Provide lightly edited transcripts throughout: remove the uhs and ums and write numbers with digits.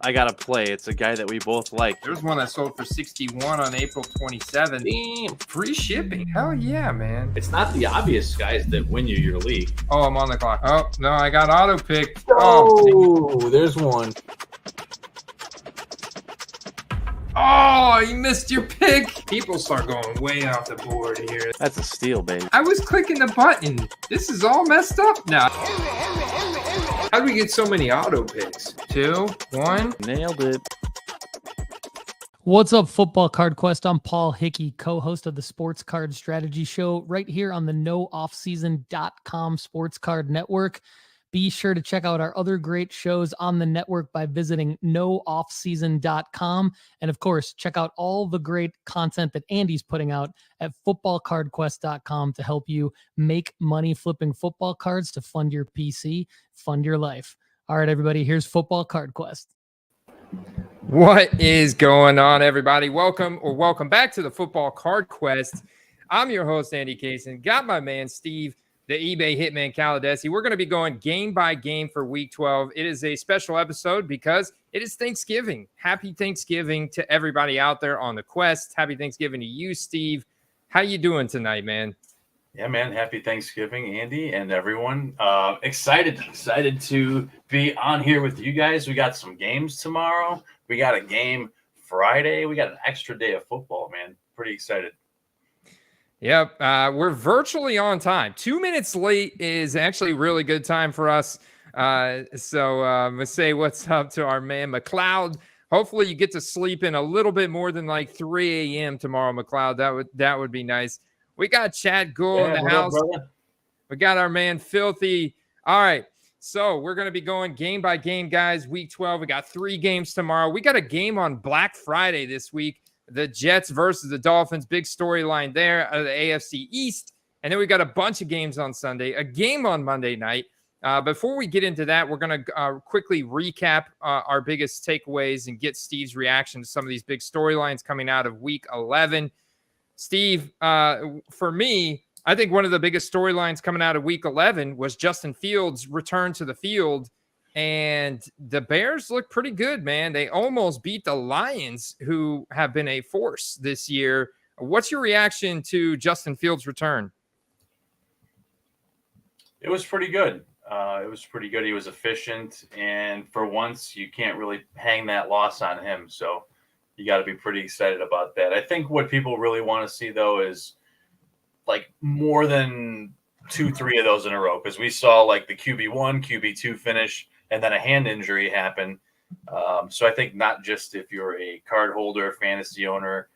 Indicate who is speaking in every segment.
Speaker 1: I got to play. It's a guy that we both like.
Speaker 2: There's one I sold for 61 on April 27th.
Speaker 3: Damn.
Speaker 2: Free shipping. Hell yeah, man.
Speaker 3: It's not the obvious guys that win you your league.
Speaker 2: Oh, I'm on the clock. Oh, no, I got auto pick.
Speaker 3: Oh, there's one.
Speaker 2: Oh, you missed your pick. People start going way off the board here.
Speaker 1: That's a steal, baby.
Speaker 2: I was clicking the button. This is all messed up now. How do we get so many auto picks? 2, 1.
Speaker 1: Nailed it.
Speaker 4: What's up, Football Card Quest? I'm Paul Hickey, co-host of the Sports Card Strategy Show right here on the nooffseason.com Sports Card Network. Be sure to check out our other great shows on the network by visiting nooffseason.com. And of course, check out all the great content that Andy's putting out at footballcardquest.com to help you make money flipping football cards to fund your PC, fund your life. All right, everybody, here's Football Card Quest.
Speaker 2: What is going on, everybody? Welcome back to the Football Card Quest. I'm your host, Andy Kaysen. Got my man, Steve, the eBay Hitman Caladesi. We're going to be going game by game for Week 12. It is a special episode because it is Thanksgiving. Happy Thanksgiving to everybody out there on the quest. Happy Thanksgiving to you, Steve. How you doing tonight, man?
Speaker 5: Yeah, man. Happy Thanksgiving, Andy, and everyone. Excited to be on here with you guys. We got some games tomorrow. We got a game Friday. We got an extra day of football, man. Pretty excited.
Speaker 2: Yep, we're virtually on time. 2 minutes late is actually really good time for us. So let's say what's up to our man, McLeod. Hopefully you get to sleep in a little bit more than like 3 a.m. tomorrow, McLeod. That would be nice. We got Chad Gould in the house. We got our man Filthy. All right, so we're going to be going game by game, guys. Week 12. We got 3 games tomorrow. We got a game on Black Friday this week. The Jets versus the Dolphins, big storyline there out of the AFC East. And then we got a bunch of games on Sunday, a game on Monday night. Before we get into that, we're going to quickly recap our biggest takeaways and get Steve's reaction to some of these big storylines coming out of Week 11. Steve, for me, I think one of the biggest storylines coming out of Week 11 was Justin Fields' return to the field. And the Bears look pretty good, man. They almost beat the Lions, who have been a force this year. What's your reaction to Justin Fields' return?
Speaker 5: It was pretty good. He was efficient. And for once, you can't really hang that loss on him. So you got to be pretty excited about that. I think what people really want to see, though, is like more than 2-3 of those in a row. Because we saw like the QB1, QB2 finish, and then a hand injury happened. So I think not just if you're a card holder, fantasy owner,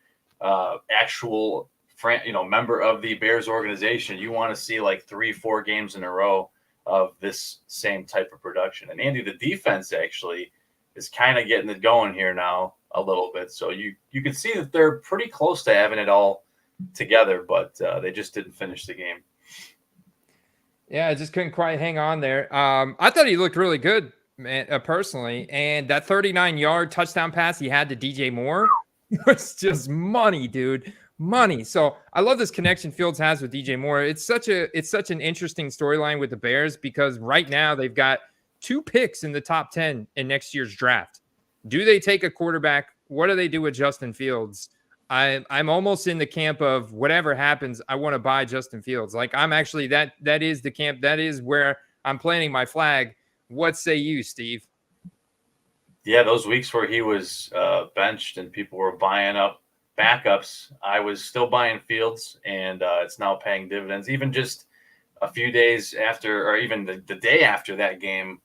Speaker 5: actual member of the Bears organization, you want to see like 3-4 games in a row of this same type of production. And Andy, the defense actually is kind of getting it going here now a little bit. So you can see that they're pretty close to having it all together, but they just didn't finish the game.
Speaker 2: Yeah, I just couldn't quite hang on there. I thought he looked really good, man, personally. And that 39-yard touchdown pass he had to DJ Moore was just money, dude. Money. So I love this connection Fields has with DJ Moore. It's such an interesting storyline with the Bears because right now they've got 2 picks in the top 10 in next year's draft. Do they take a quarterback? What do they do with Justin Fields? I'm almost in the camp of whatever happens, I want to buy Justin Fields. Like I'm actually that is the camp. That is where I'm planting my flag. What say you, Steve?
Speaker 5: Yeah, those weeks where he was benched and people were buying up backups, I was still buying Fields, and it's now paying dividends. Even just a few days after, or even the day after that game,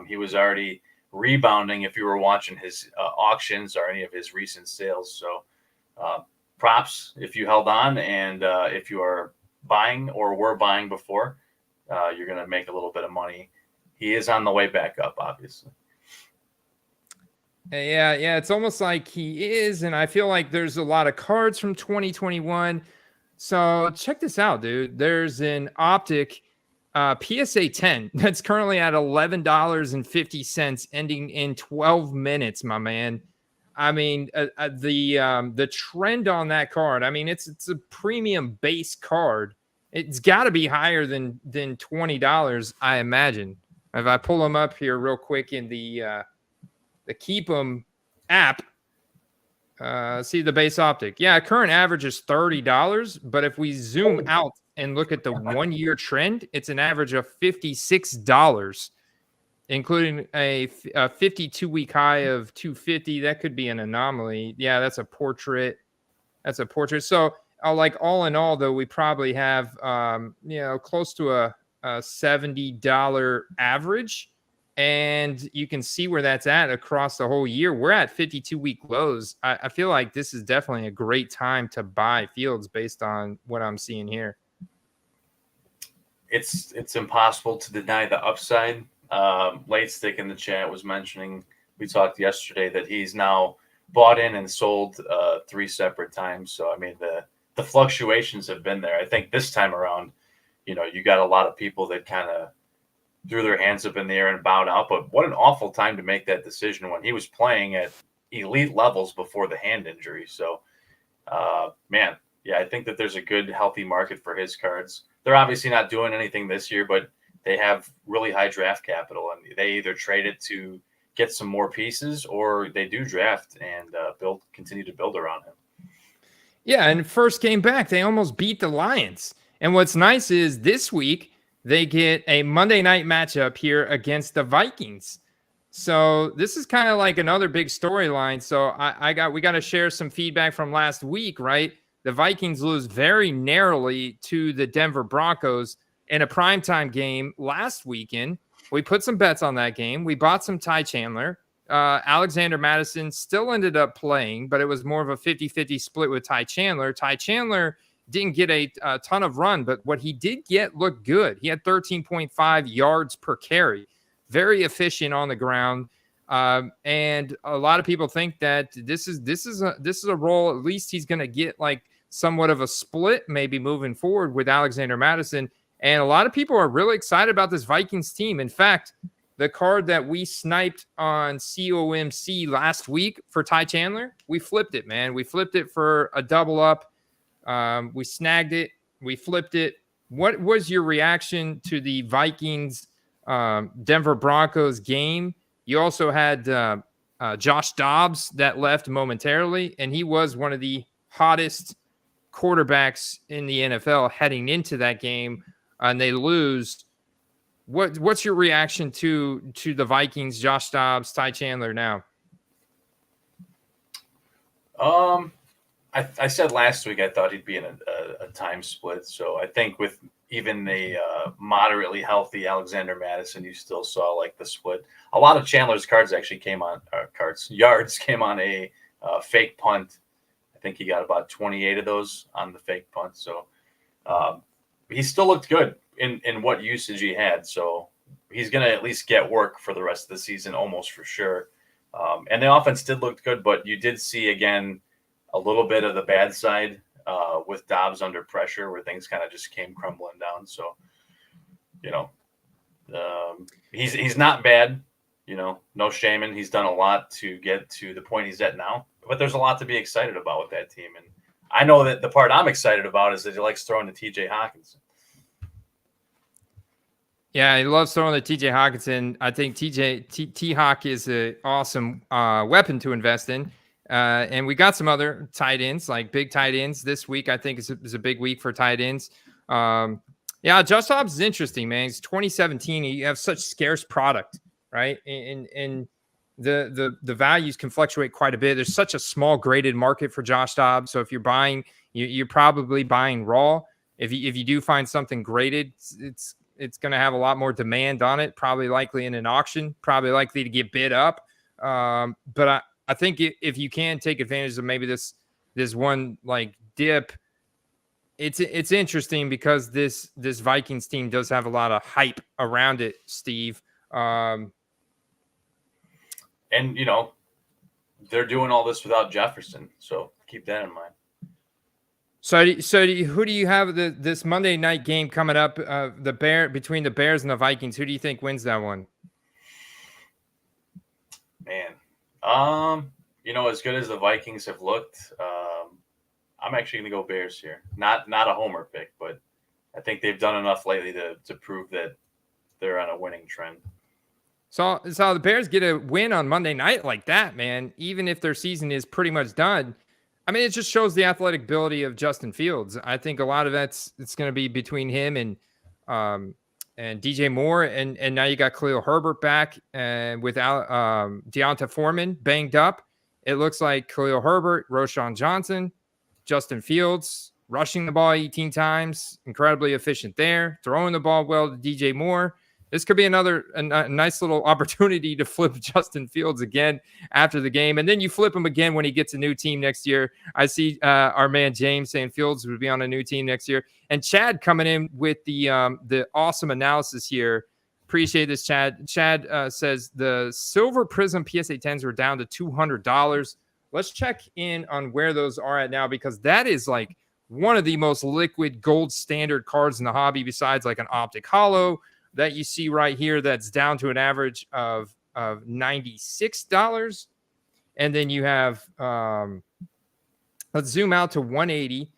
Speaker 5: he was already rebounding if you were watching his auctions or any of his recent sales. So props if you held on, and if you are buying or were buying before, you're going to make a little bit of money. He is on the way back up, obviously.
Speaker 2: Yeah, it's almost like he is, and I feel like there's a lot of cards from 2021. So check this out, dude. There's an Optic PSA 10 that's currently at $11.50, ending in 12 minutes, my man. I mean, the trend on that card, I mean, it's a premium base card. It's got to be higher than $20, I imagine. If I pull them up here real quick in the the Keep 'em app. See the base optic. Yeah, current average is $30, but if we zoom out and look at the 1 year trend, it's an average of $56, including a 52-week high of 250. That could be an anomaly. Yeah, that's a portrait. So, like all in all, though, we probably have close to a $70 average. And you can see where that's at across the whole year. We're at 52-week lows. I feel like this is definitely a great time to buy Fields based on what I'm seeing here.
Speaker 5: It's impossible to deny the upside. Late Stick in the chat was mentioning, we talked yesterday, that he's now bought in and sold 3 separate times. So, I mean, the fluctuations have been there. I think this time around, you got a lot of people that kind of threw their hands up in the air and bowed out. But what an awful time to make that decision when he was playing at elite levels before the hand injury. So, man, yeah, I think that there's a good, healthy market for his cards. They're obviously not doing anything this year, but they have really high draft capital, and they either trade it to get some more pieces or they do draft and continue to build around him.
Speaker 2: Yeah, and first game back, they almost beat the Lions. And what's nice is this week, they get a Monday night matchup here against the Vikings. So this is kind of like another big storyline. So we got to share some feedback from last week, right? The Vikings lose very narrowly to the Denver Broncos in a primetime game last weekend. We put some bets on that game. We bought some Ty Chandler. Alexander Madison still ended up playing, but it was more of a 50-50 split with Ty Chandler. Ty Chandler didn't get a ton of run, but what he did get looked good. He had 13.5 yards per carry, very efficient on the ground. And a lot of people think that this is a role. At least he's going to get like somewhat of a split, maybe moving forward with Alexander Madison. And a lot of people are really excited about this Vikings team. In fact, the card that we sniped on COMC last week for Ty Chandler, we flipped it, man. We flipped it for a double up. We snagged it. We flipped it. What was your reaction to the Vikings Denver Broncos game? You also had Josh Dobbs that left momentarily, and he was one of the hottest quarterbacks in the NFL heading into that game, and they lose. What's your reaction to the Vikings, Josh Dobbs, Ty Chandler now?
Speaker 5: I said last week I thought he'd be in a time split. So I think with even a moderately healthy Alexander Madison, you still saw like the split. A lot of Chandler's cards actually came on yards came on a fake punt. I think he got about 28 of those on the fake punt. So he still looked good in what usage he had. So he's going to at least get work for the rest of the season, almost for sure. And the offense did look good, but you did see again a little bit of the bad side with Dobbs under pressure, where things kind of just came crumbling down. So, he's not bad. No shaming. He's done a lot to get to the point he's at now. But there's a lot to be excited about with that team. And I know that the part I'm excited about is that he likes throwing to TJ Hawkinson.
Speaker 2: Yeah, he loves throwing the TJ Hawkinson. I think T-Hawk is an awesome weapon to invest in. And we got some other tight ends, like big tight ends this week. I think is a big week for tight ends. Yeah, Josh Dobbs is interesting, man. He's 2017. You have such scarce product, right? And the values can fluctuate quite a bit. There's such a small graded market for Josh Dobbs. So if you're buying, you're probably buying raw. If you do find something graded, it's going to have a lot more demand on it. Probably likely in an auction. Probably likely to get bid up. But I think if you can take advantage of maybe this one like dip, it's interesting because this Vikings team does have a lot of hype around it, Steve.
Speaker 5: And they're doing all this without Jefferson, so keep that in mind.
Speaker 2: So who do you have this Monday night game coming up? Between the Bears and the Vikings, who do you think wins that one?
Speaker 5: Man. As good as the Vikings have looked, I'm actually going to go Bears here. Not a homer pick, but I think they've done enough lately to prove that they're on a winning trend.
Speaker 2: So the Bears get a win on Monday night like that, man, even if their season is pretty much done. I mean, it just shows the athletic ability of Justin Fields. I think a lot of it's going to be between him and DJ Moore, and now you got Khalil Herbert back, and without Deonta Foreman banged up, it looks like Khalil Herbert, Roshan Johnson, Justin Fields rushing the ball 18 times, incredibly efficient there, throwing the ball well to DJ Moore. This could be a nice little opportunity to flip Justin Fields again after the game. And then you flip him again when he gets a new team next year. I see our man James saying Fields would be on a new team next year. And Chad coming in with the awesome analysis here. Appreciate this, Chad. Chad says the Silver Prism PSA 10s were down to $200. Let's check in on where those are at now, because that is like one of the most liquid gold standard cards in the hobby, besides like an Optic Holo that you see right here that's down to an average of $96. And then you have, let's zoom out to 180.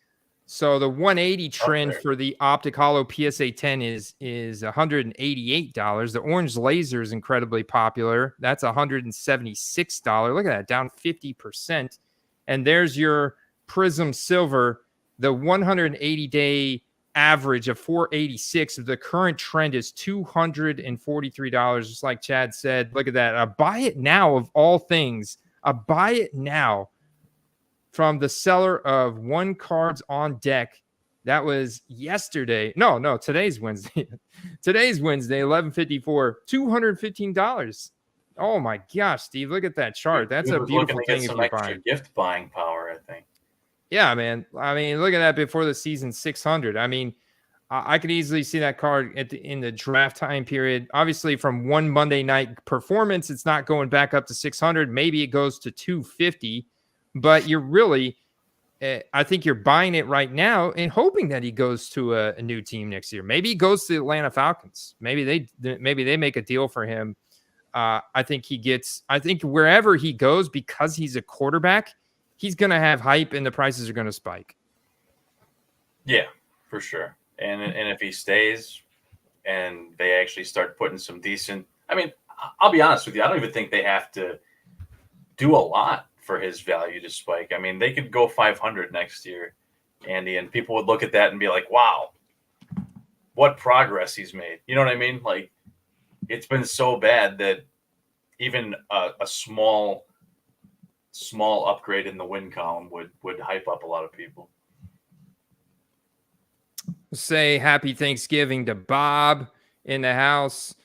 Speaker 2: So the 180 trend for the Optic Holo PSA 10 is $188. The orange laser is incredibly popular. That's $176. Look at that, down 50%. And there's your Prism Silver, the 180-day average of 486. The current trend is $243, just like Chad said. Look at that. A buy it now of all things. A buy it now from the seller of One Cards on Deck. That was yesterday. No, today's Wednesday. Today's Wednesday, 11:54, $215. Oh my gosh, Steve, look at that chart. That's a beautiful thing if you're buying.
Speaker 5: Gift buying power, I think.
Speaker 2: Yeah, man. I mean, look at that before the season, 600. I mean, I could easily see that card in the draft time period. Obviously, from one Monday night performance, it's not going back up to 600. Maybe it goes to 250. But you're really, I think you're buying it right now and hoping that he goes to a new team next year. Maybe he goes to the Atlanta Falcons. Maybe they make a deal for him. I think wherever he goes, because he's a quarterback, he's going to have hype and the prices are going to spike.
Speaker 5: Yeah, for sure. And if he stays and they actually start putting some decent, I mean, I'll be honest with you, I don't even think they have to do a lot for his value to spike. I mean, they could go 500 next year, Andy, and people would look at that and be like, wow, what progress he's made. You know what I mean? Like, it's been so bad that even a small upgrade in the win column would hype up a lot of people.
Speaker 2: Say happy Thanksgiving to Bob in the house.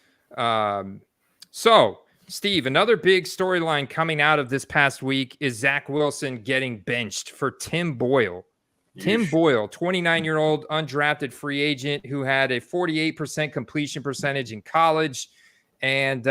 Speaker 2: So, Steve, another big storyline coming out of this past week is Zach Wilson getting benched for Tim Boyle. Tim Boyle, 29-year-old undrafted free agent who had a 48% completion percentage in college. And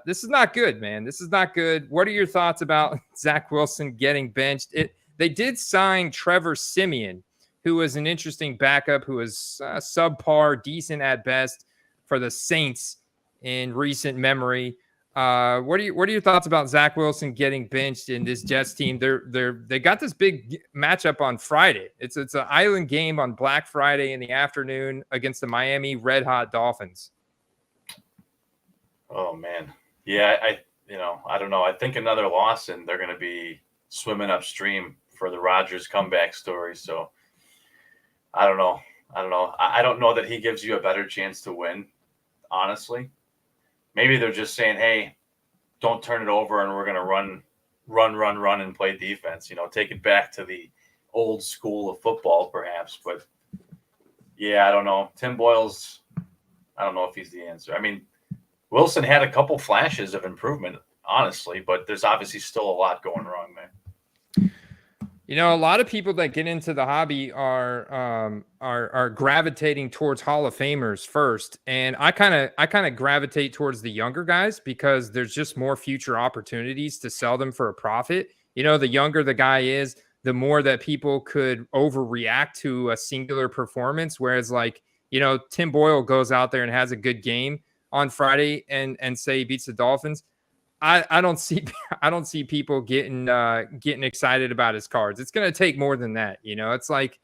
Speaker 2: this is not good, man. This is not good. What are your thoughts about Zach Wilson getting benched? They did sign Trevor Siemian, who was an interesting backup, who was subpar, decent at best for the Saints in recent memory. What are your thoughts about Zach Wilson getting benched in this Jets team? They got this big matchup on Friday. It's an island game on Black Friday in the afternoon against the Miami Red Hot Dolphins.
Speaker 5: Oh man, yeah. I don't know. I think another loss and they're going to be swimming upstream for the Rodgers comeback story. So I don't know. I don't know that he gives you a better chance to win, honestly. Maybe they're just saying, hey, don't turn it over and we're going to run and play defense. Take it back to the old school of football, perhaps. But, yeah, I don't know. Tim Boyle's – I don't know if he's the answer. I mean, Wilson had a couple flashes of improvement, honestly, but there's obviously still a lot going wrong there.
Speaker 2: A lot of people that get into the hobby are gravitating towards Hall of Famers first, and I kind of gravitate towards the younger guys because there's just more future opportunities to sell them for a profit. The younger the guy is, the more that people could overreact to a singular performance. Whereas, Tim Boyle goes out there and has a good game on Friday and say he beats the Dolphins. I don't see people getting excited about his cards. It's going to take more than that. It's like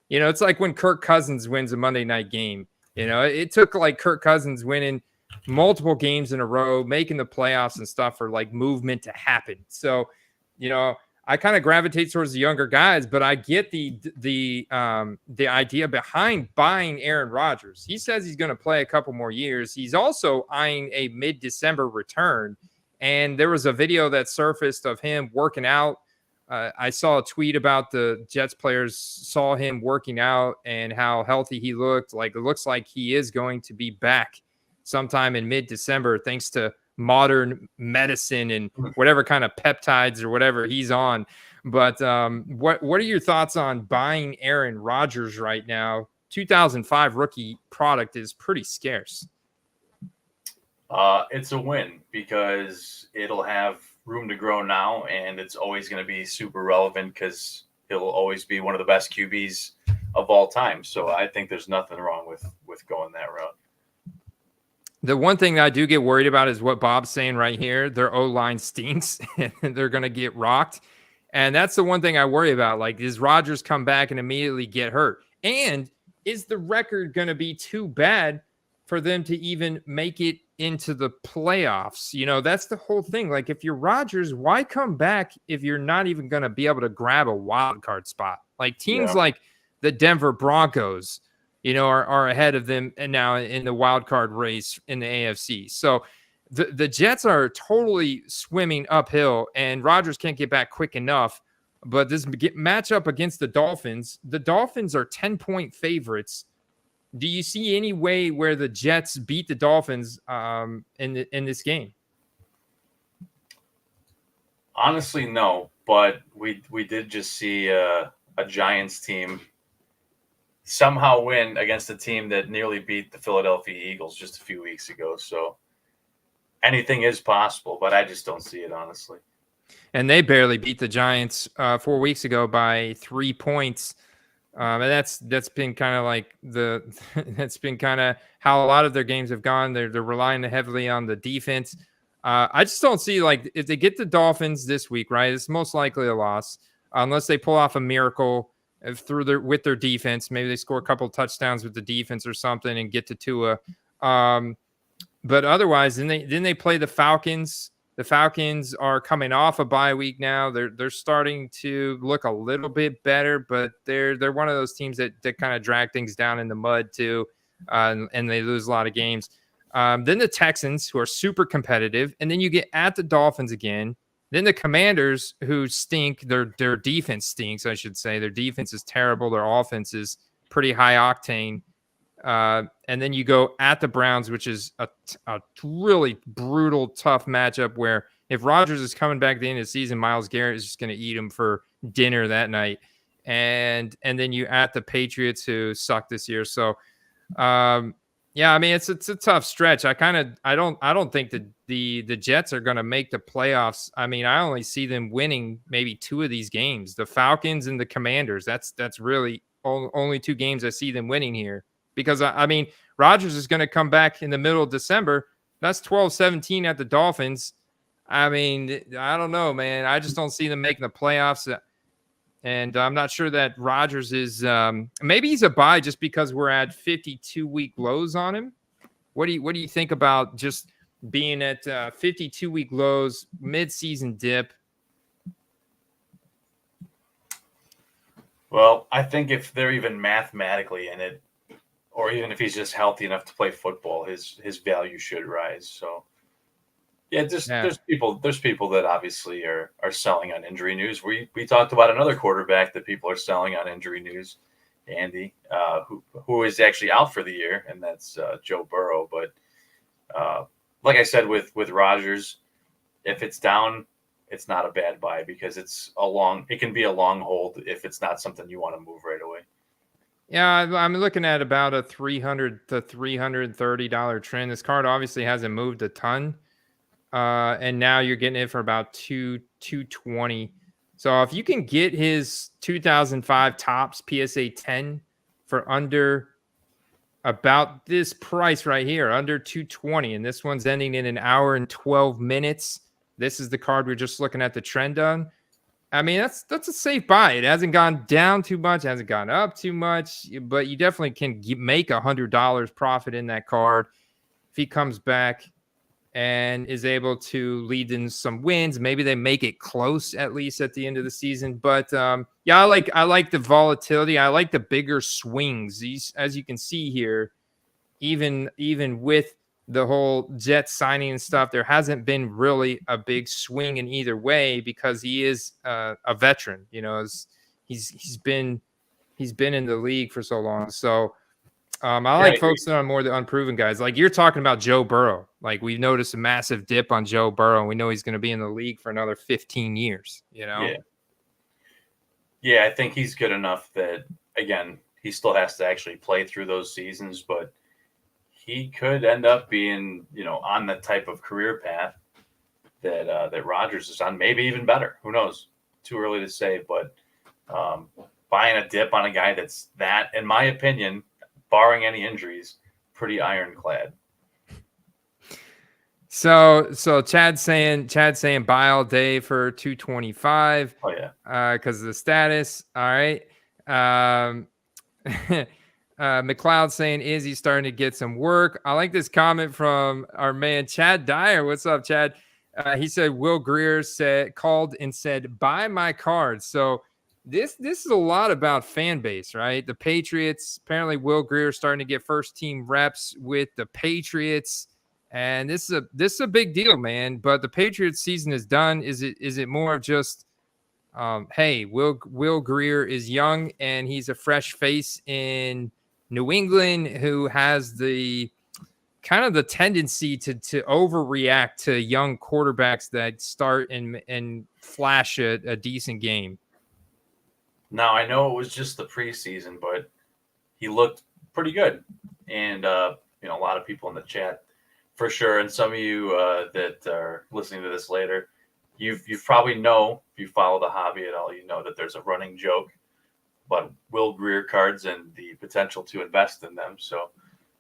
Speaker 2: when Kirk Cousins wins a Monday night game. It took like Kirk Cousins winning multiple games in a row, making the playoffs and stuff for like movement to happen. So, I kind of gravitate towards the younger guys, but I get the idea behind buying Aaron Rodgers. He says he's going to play a couple more years. He's also eyeing a mid-December return, and there was a video that surfaced of him working out. I saw a tweet about the Jets players saw him working out and how healthy he looked. Like, it looks like he is going to be back sometime in mid-December, thanks to modern medicine and whatever kind of peptides or whatever he's on. But what are your thoughts on buying Aaron Rodgers right now? 2005 rookie product is pretty scarce.
Speaker 5: It's a win because it'll have room to grow now, and it's always going to be super relevant because he'll always be one of the best QBs of all time. So I think there's nothing wrong with going that route.
Speaker 2: The one thing that I do get worried about is what Bob's saying right here. Their O-line stinks and they're going to get rocked. And that's the one thing I worry about. Like, does Rodgers come back and immediately get hurt? And is the record going to be too bad for them to even make it into the playoffs? That's the whole thing. Like, if you're Rodgers, why come back if you're not even going to be able to grab a wild card spot? Like, teams like the Denver Broncos, are ahead of them and now in the wild card race in the AFC. So the Jets are totally swimming uphill, and Rodgers can't get back quick enough. But this matchup against the Dolphins are 10-point favorites. Do you see any way where the Jets beat the Dolphins in this game?
Speaker 5: Honestly, no. But we did just see a Giants team somehow win against a team that nearly beat the Philadelphia Eagles just a few weeks ago. So anything is possible, but I just don't see it, honestly.
Speaker 2: And they barely beat the Giants 4 weeks ago by 3 points. And that's been kind of like that's been kind of how a lot of their games have gone. They're relying heavily on the defense. I just don't see, like, if they get the Dolphins this week, right, it's most likely a loss unless they pull off a miracle with their defense. Maybe they score a couple touchdowns with the defense or something and get to Tua. But otherwise, then they play the Falcons. The Falcons are coming off a bye week now. They're starting to look a little bit better, but they're one of those teams that kind of drag things down in the mud too, and they lose a lot of games. Then the Texans, who are super competitive, and then you get at the Dolphins again. Then the Commanders, who stink. Their defense stinks, I should say. Their defense is terrible. Their offense is pretty high octane. And then you go at the Browns, which is a really brutal, tough matchup where if Rodgers is coming back at the end of the season, Myles Garrett is just going to eat him for dinner that night. And then you at the Patriots, who suck this year. So, yeah, I mean, it's a tough stretch. I don't think that the Jets are going to make the playoffs. I mean, I only see them winning maybe 2 of these games, the Falcons and the Commanders. That's really only 2 games I see them winning here. Because, I mean, Rodgers is going to come back in the middle of December. That's 12-17 at the Dolphins. I mean, I don't know, man. I just don't see them making the playoffs. And I'm not sure that Rodgers is maybe he's a buy just because we're at 52-week lows on him. What do you think about just being at 52-week lows, mid-season dip?
Speaker 5: Well, I think if they're even mathematically in it, or even if he's just healthy enough to play football, his value should rise. So, there's people that obviously are selling on injury news. We talked about another quarterback that people are selling on injury news, Andy, who is actually out for the year, and that's Joe Burrow. But like I said with Rodgers, if it's down, it's not a bad buy because it can be a long hold if it's not something you want to move right away.
Speaker 2: Yeah, I'm looking at about a $300 to $330 trend. This card obviously hasn't moved a ton, and now you're getting it for about $220. So if you can get his 2005 Topps PSA 10 for under about this price right here, under $220, and this one's ending in 1 hour and 12 minutes. This is the card we're just looking at the trend on. I mean, that's a safe buy. It hasn't gone down too much, hasn't gone up too much, but you definitely can make $100 profit in that card. If he comes back and is able to lead in some wins. Maybe they make it close at least at the end of the season. But yeah, I like the volatility. I like the bigger swings. These, as you can see here, even with the whole Jets signing and stuff, there hasn't been really a big swing in either way because he is a veteran. You know, he's been in the league for so long. So I like focusing on more the unproven guys. Like you're talking about Joe Burrow. Like we've noticed a massive dip on Joe Burrow, and we know he's going to be in the league for another 15 years. You know?
Speaker 5: Yeah, I think he's good enough that, again, he still has to actually play through those seasons, but he could end up being, you know, on the type of career path that Rodgers is on, maybe even better. Who knows? Too early to say, but buying a dip on a guy that's that, in my opinion, barring any injuries, pretty ironclad.
Speaker 2: So Chad's saying buy all day for 225.
Speaker 5: Oh yeah.
Speaker 2: Because of the status. All right. McLeod saying Izzy's starting to get some work. I like this comment from our man Chad Dyer. What's up, Chad? He said Will Greer called and said buy my card. So this is a lot about fan base, right? The Patriots, apparently Will Greer starting to get first team reps with the Patriots, and this is a big deal, man. But the Patriots season is done. Is it more of just hey, Will Greer is young and he's a fresh face in New England who has the kind of the tendency to overreact to young quarterbacks that start and flash a decent game.
Speaker 5: Now, I know it was just the preseason, but he looked pretty good. And, you know, a lot of people in the chat for sure. And some of you that are listening to this later, you've probably know, if you follow the hobby at all, you know that there's a running joke about Will Greer cards and the potential to invest in them. So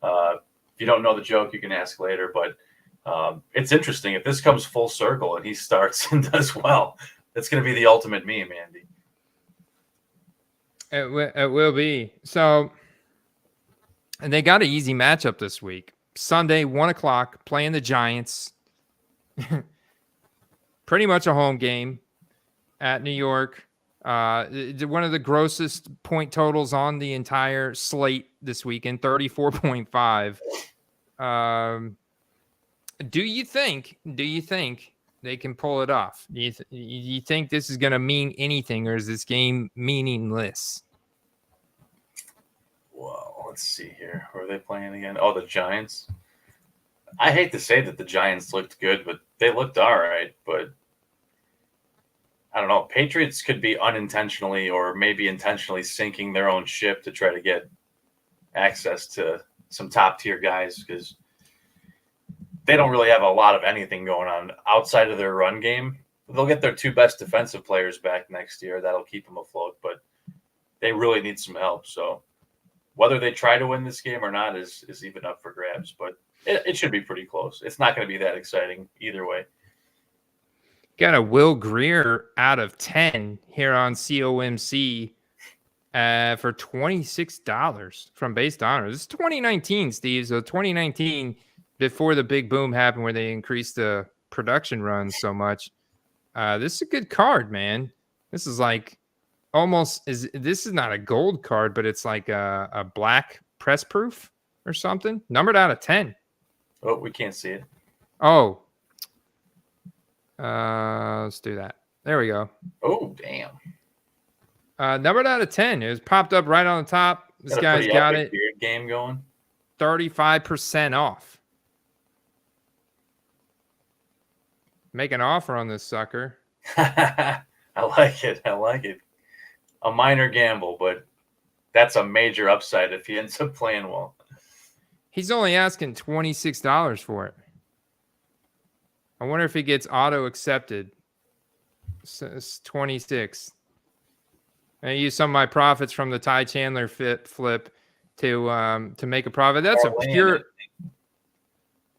Speaker 5: if you don't know the joke, you can ask later. But it's interesting. If this comes full circle and he starts and does well, it's going to be the ultimate meme, Andy.
Speaker 2: It will be. So, and they got an easy matchup this week. Sunday, 1:00, playing the Giants. Pretty much a home game at New York. One of the grossest point totals on the entire slate this weekend, 34.5. Do you think they can pull it off? Do you think this is going to mean anything, or is this game meaningless?
Speaker 5: Well, let's see here. Who are they playing again? Oh, the Giants. I hate to say that the Giants looked good, but they looked all right. But I don't know. Patriots could be unintentionally or maybe intentionally sinking their own ship to try to get access to some top-tier guys because they don't really have a lot of anything going on outside of their run game. They'll get their two best defensive players back next year. That'll keep them afloat, but they really need some help. So whether they try to win this game or not is even up for grabs, but it should be pretty close. It's not going to be that exciting either way.
Speaker 2: Got a Will Greer out of 10 here on COMC for $26 from Based Honor. This is 2019, Steve. So 2019, before the big boom happened where they increased the production runs so much. This is a good card, man. This is like this is not a gold card, but it's like a black press proof or something. Numbered out of 10.
Speaker 5: Oh, we can't see it.
Speaker 2: Oh. Let's do that. There we go.
Speaker 5: Oh, damn.
Speaker 2: Numbered out of 10. It was popped up right on the top. This guy's got it.
Speaker 5: Game going.
Speaker 2: 35% off. Make an offer on this sucker.
Speaker 5: I like it. A minor gamble, but that's a major upside if he ends up playing well.
Speaker 2: He's only asking $26 for it. I wonder if he gets auto accepted. It's 26. I use some of my profits from the Ty Chandler flip to make a profit. That's a pure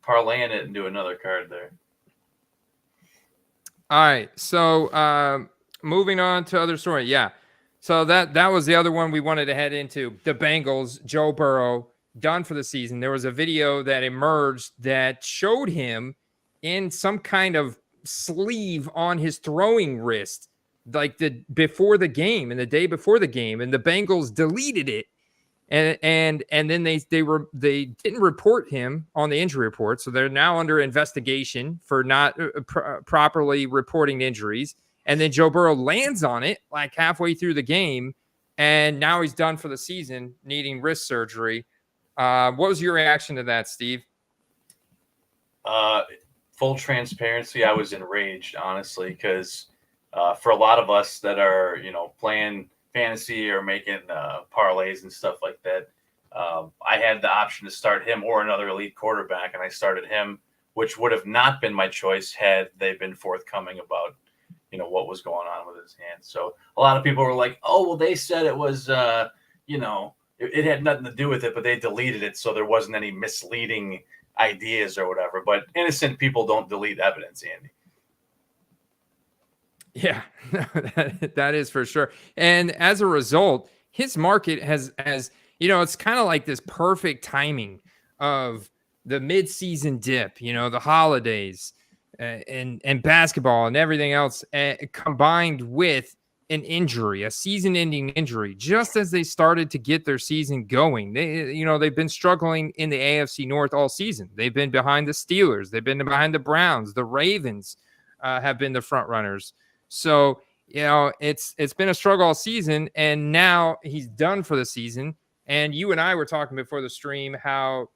Speaker 5: parlaying it and do another card there.
Speaker 2: All right. So moving on to other story. Yeah. So that was the other one we wanted to head into. The Bengals, Joe Burrow. done for the season. There was a video that emerged that showed him in some kind of sleeve on his throwing wrist, like before the game and the day before the game, and the Bengals deleted it. And then they didn't report him on the injury report, so they're now under investigation for not properly reporting injuries. And then Joe Burrow lands on it like halfway through the game, and now he's done for the season, needing wrist surgery. What was your reaction to that, Steve?
Speaker 5: Full transparency, I was enraged, honestly, because for a lot of us that are, playing fantasy or making parlays and stuff like that, I had the option to start him or another elite quarterback, and I started him, which would have not been my choice had they been forthcoming about, what was going on with his hand. So a lot of people were like, oh, well, they said it was, it had nothing to do with it, but they deleted it, so there wasn't any misleading ideas or whatever. But innocent people don't delete evidence, Andy.
Speaker 2: Yeah, that is for sure. And as a result, his market has it's kind of like this perfect timing of the mid-season dip, the holidays and basketball and everything else combined with an injury, a season-ending injury, just as they started to get their season going. They've been struggling in the AFC North all season. They've been behind the Steelers. They've been behind the Browns. The Ravens have been the front runners. So, it's been a struggle all season, and now he's done for the season. And you and I were talking before the stream how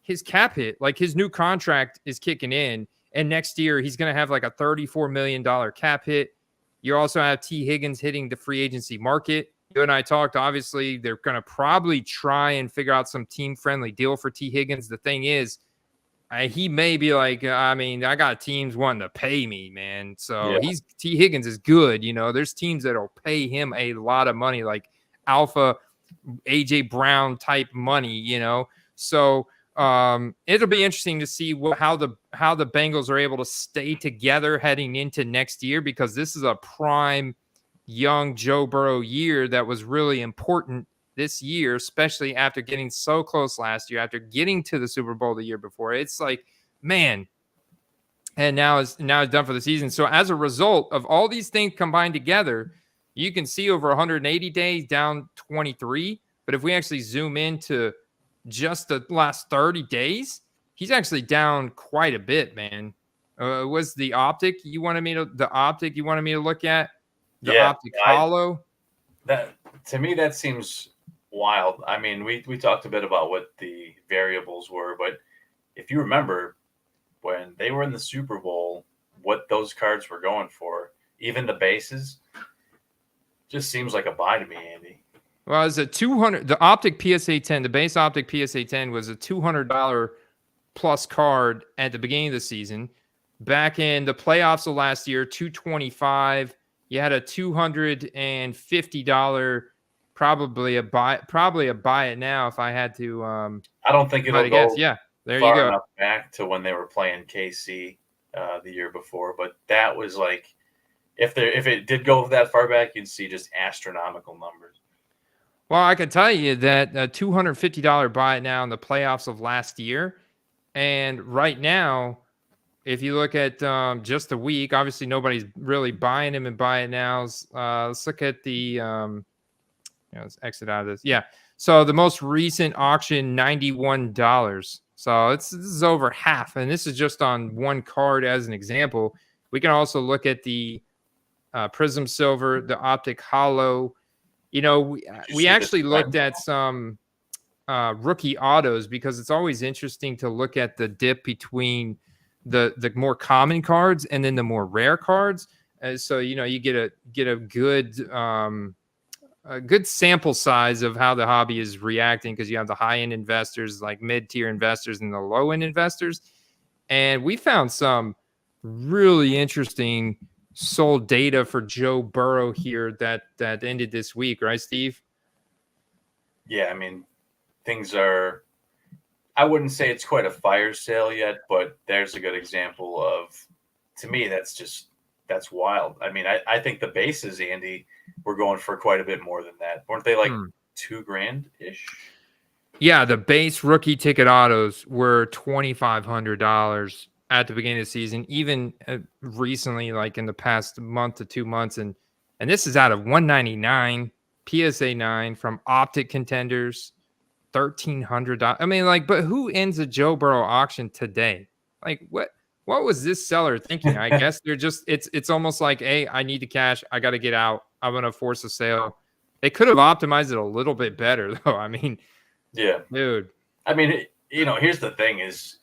Speaker 2: his cap hit, like his new contract is kicking in, and next year he's going to have like a $34 million cap hit. You also have T. Higgins hitting the free agency market. You and I talked, obviously, they're going to probably try and figure out some team-friendly deal for T. Higgins. The thing is, he may be like, I got teams wanting to pay me, man. So
Speaker 5: Yeah.
Speaker 2: T. Higgins is good. There's teams that'll pay him a lot of money, like alpha AJ Brown type money, So it'll be interesting to see how the Bengals are able to stay together heading into next year, because this is a prime young Joe Burrow year that was really important this year, especially after getting so close last year, after getting to the Super Bowl the year before. It's like, man, and now it's done for the season. So as a result of all these things combined together, you can see over 180 days down 23. But if we actually zoom into just the last 30 days, he's actually down quite a bit, man. Was the optic you wanted me to look at? The optic hollow?
Speaker 5: That, to me, that seems wild. I mean, we talked a bit about what the variables were, but if you remember when they were in the Super Bowl, what those cards were going for, even the bases, just seems like a buy to me, Andy.
Speaker 2: Well, it's a $200. The optic PSA 10, the base optic PSA 10 was a $200 plus card at the beginning of the season. Back in the playoffs of last year, $225. You had a $250. Probably a buy it now if I had to.
Speaker 5: I don't think it'll go.
Speaker 2: Yeah, there
Speaker 5: far
Speaker 2: you go.
Speaker 5: Enough back to when they were playing KC the year before, but that was like, if it did go that far back, you'd see just astronomical numbers.
Speaker 2: Well, I can tell you that a $250 buy it now in the playoffs of last year, and right now, if you look at just the week, obviously nobody's really buying him and buy it now. Let's look at the. Let's exit out of this. Yeah. So the most recent auction, $91. So this is over half. And this is just on one card as an example. We can also look at the Prism Silver, the Optic Hollow. We actually looked at some rookie autos, because it's always interesting to look at the dip between the more common cards and then the more rare cards. So, you get a good sample size of how the hobby is reacting, because you have the high-end investors, like mid-tier investors, and the low-end investors. And we found some really interesting sold data for Joe Burrow here that ended this week, right, Steve?
Speaker 5: Yeah, I mean, things are, I wouldn't say it's quite a fire sale yet, but there's a good example of, to me, that's wild. I mean, I think the bases, Andy, were going for quite a bit more than that. Weren't they like $2,000 ish?
Speaker 2: Yeah, the base rookie ticket autos were $2,500 at the beginning of the season, even recently, like in the past month to 2 months, and this is out of 199 PSA 9 from Optic Contenders, $1,300. I mean, like, but who ends a Joe Burrow auction today? Like, what was this seller thinking? I guess they're just it's almost like, hey, I need the cash, I got to get out, I'm gonna force a sale. They could have optimized it a little bit better, though. I mean,
Speaker 5: Yeah.
Speaker 2: dude.
Speaker 5: I mean, here's the thing is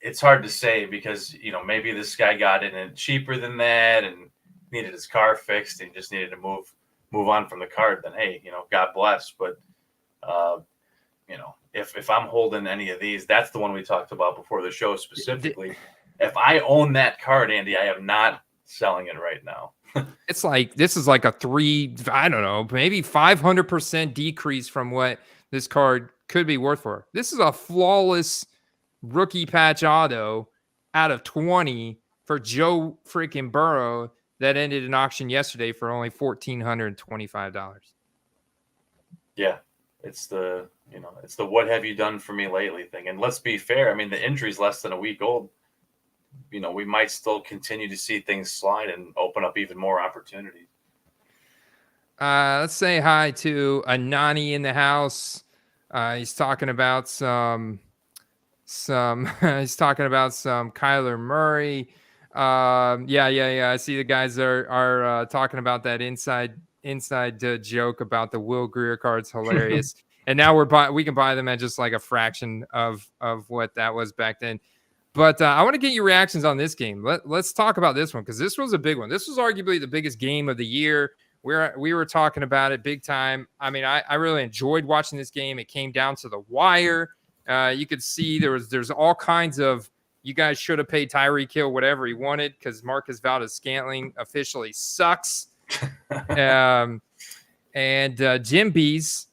Speaker 5: it's hard to say because, maybe this guy got in it cheaper than that and needed his car fixed and just needed to move on from the card. Then, hey, God bless. But, if I'm holding any of these, that's the one we talked about before the show specifically. If I own that card, Andy, I am not selling it right now.
Speaker 2: It's like, this is like a I don't know, maybe 500% decrease from what this card could be worth for. This is a flawless rookie patch auto out of 20 for Joe freaking Burrow that ended an auction yesterday for only $1,425.
Speaker 5: Yeah, it's the what have you done for me lately thing. And let's be fair, I mean, the injury's less than a week old. We might still continue to see things slide and open up even more opportunities.
Speaker 2: Let's say hi to Anani in the house. He's talking about some he's talking about some Kyler Murray. Yeah. I see the guys are talking about that inside joke about the Will Greer cards. Hilarious. And now we can buy them at just like a fraction of what that was back then. But I want to get your reactions on this game. Let's talk about this one because this was a big one. This was arguably the biggest game of the year. We were talking about it big time. I mean, I really enjoyed watching this game. It came down to the wire. You could see there's all kinds of, you guys should have paid Tyreek Hill whatever he wanted because Marcus Valdes-Scantling officially sucks. And Jim Bees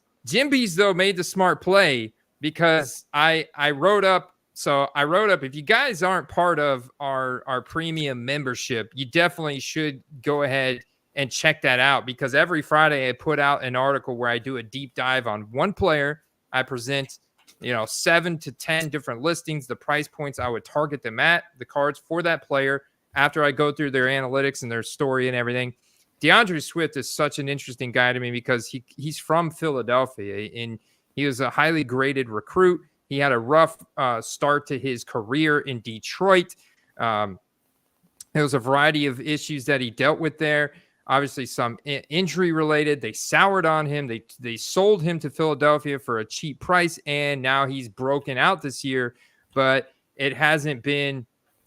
Speaker 2: though made the smart play because I wrote up. So I wrote up, if you guys aren't part of our premium membership, you definitely should go ahead and check that out because every Friday I put out an article where I do a deep dive on one player. I present, 7 to 10 different listings, the price points I would target them at, the cards for that player after I go through their analytics and their story and everything. DeAndre Swift is such an interesting guy to me because he's from Philadelphia and he was a highly graded recruit. He had a rough start to his career in Detroit. There was a variety of issues that he dealt with there. Obviously, some injury related. They soured on him. They sold him to Philadelphia for a cheap price, and now he's broken out this year. But it hasn't been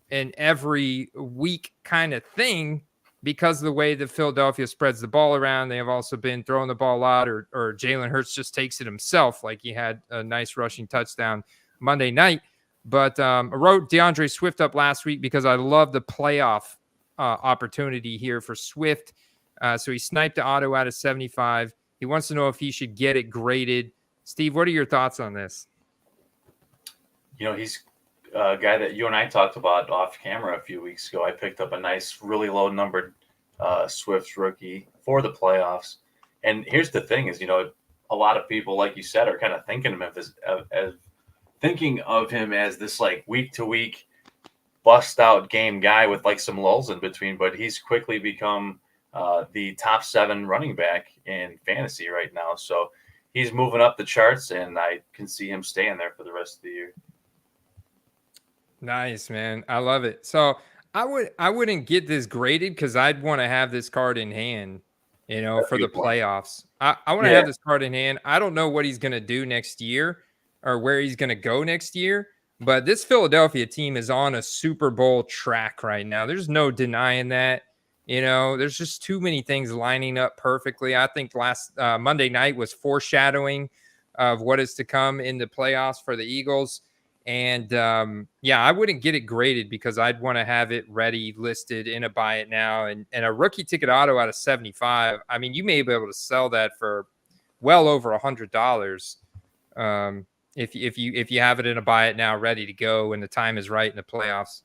Speaker 2: an every week kind of thing because of the way that Philadelphia spreads the ball around. They have also been throwing the ball a lot, or Jalen Hurts just takes it himself. Like he had a nice rushing touchdown Monday night. But I wrote DeAndre Swift up last week because I love the playoff opportunity here for Swift. So he sniped the auto out of 75. He wants to know if he should get it graded. Steve, what are your thoughts on this?
Speaker 5: He's a guy that you and I talked about off camera a few weeks ago. I picked up a nice, really low numbered Swift rookie for the playoffs. And here's the thing is, a lot of people, like you said, are kind of thinking of him as this like week to week bust out game guy with like some lulls in between, but he's quickly become the top 7 running back in fantasy right now. So he's moving up the charts and I can see him staying there for the rest of the year.
Speaker 2: Nice, man. I love it. So I wouldn't get this graded because I'd want to have this card in hand, for the playoffs. I want to have this card in hand. I don't know what he's going to do next year or where he's going to go next year, but this Philadelphia team is on a Super Bowl track right now. There's no denying that. There's just too many things lining up perfectly. I think last Monday night was foreshadowing of what is to come in the playoffs for the Eagles. And I wouldn't get it graded because I'd want to have it ready, listed in a buy it now. And a rookie ticket auto out of 75. I mean, you may be able to sell that for well over $100 if you have it in a buy it now, ready to go when the time is right in the playoffs.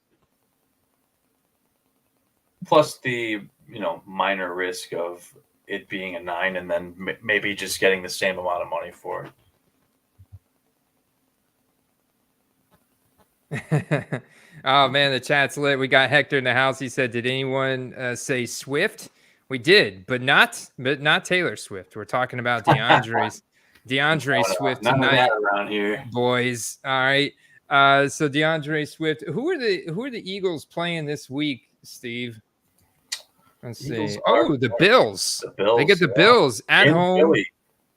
Speaker 5: Plus the minor risk of it being a 9 and then maybe just getting the same amount of money for it.
Speaker 2: Oh man, the chat's lit. We got Hector in the house. He said, "Did anyone say Swift?" We did, but not Taylor Swift. We're talking about DeAndre Swift
Speaker 3: None of
Speaker 2: tonight,
Speaker 3: that around here.
Speaker 2: boys. All right. So DeAndre Swift. Who are the Eagles playing this week, Steve? Let's
Speaker 3: Eagles
Speaker 2: see.
Speaker 3: are
Speaker 2: Oh, the Bills.
Speaker 3: The Bills.
Speaker 2: They get the
Speaker 3: yeah.
Speaker 2: Bills at
Speaker 3: In
Speaker 2: home.
Speaker 3: Philly.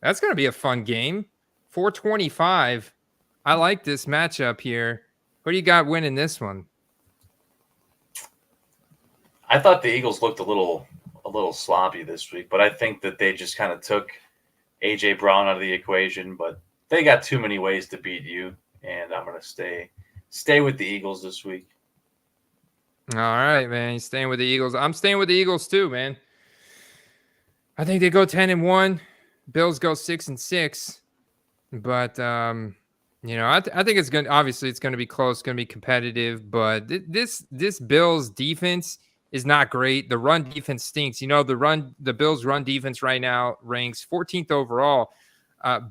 Speaker 2: That's going to be a fun game. 425. I like this matchup here. What do you got winning this one?
Speaker 5: I thought the Eagles looked a little sloppy this week, but I think that they just kind of took AJ Brown out of the equation. But they got too many ways to beat you, and I'm gonna stay with the Eagles this week.
Speaker 2: All right, man. You're staying with the Eagles. I'm staying with the Eagles too, man. I think they go 10-1. Bills go 6-6. But I think it's going. Obviously, it's going to be close. Going to be competitive. But this Bills defense is not great. The run defense stinks. The Bills run defense right now ranks 14th overall,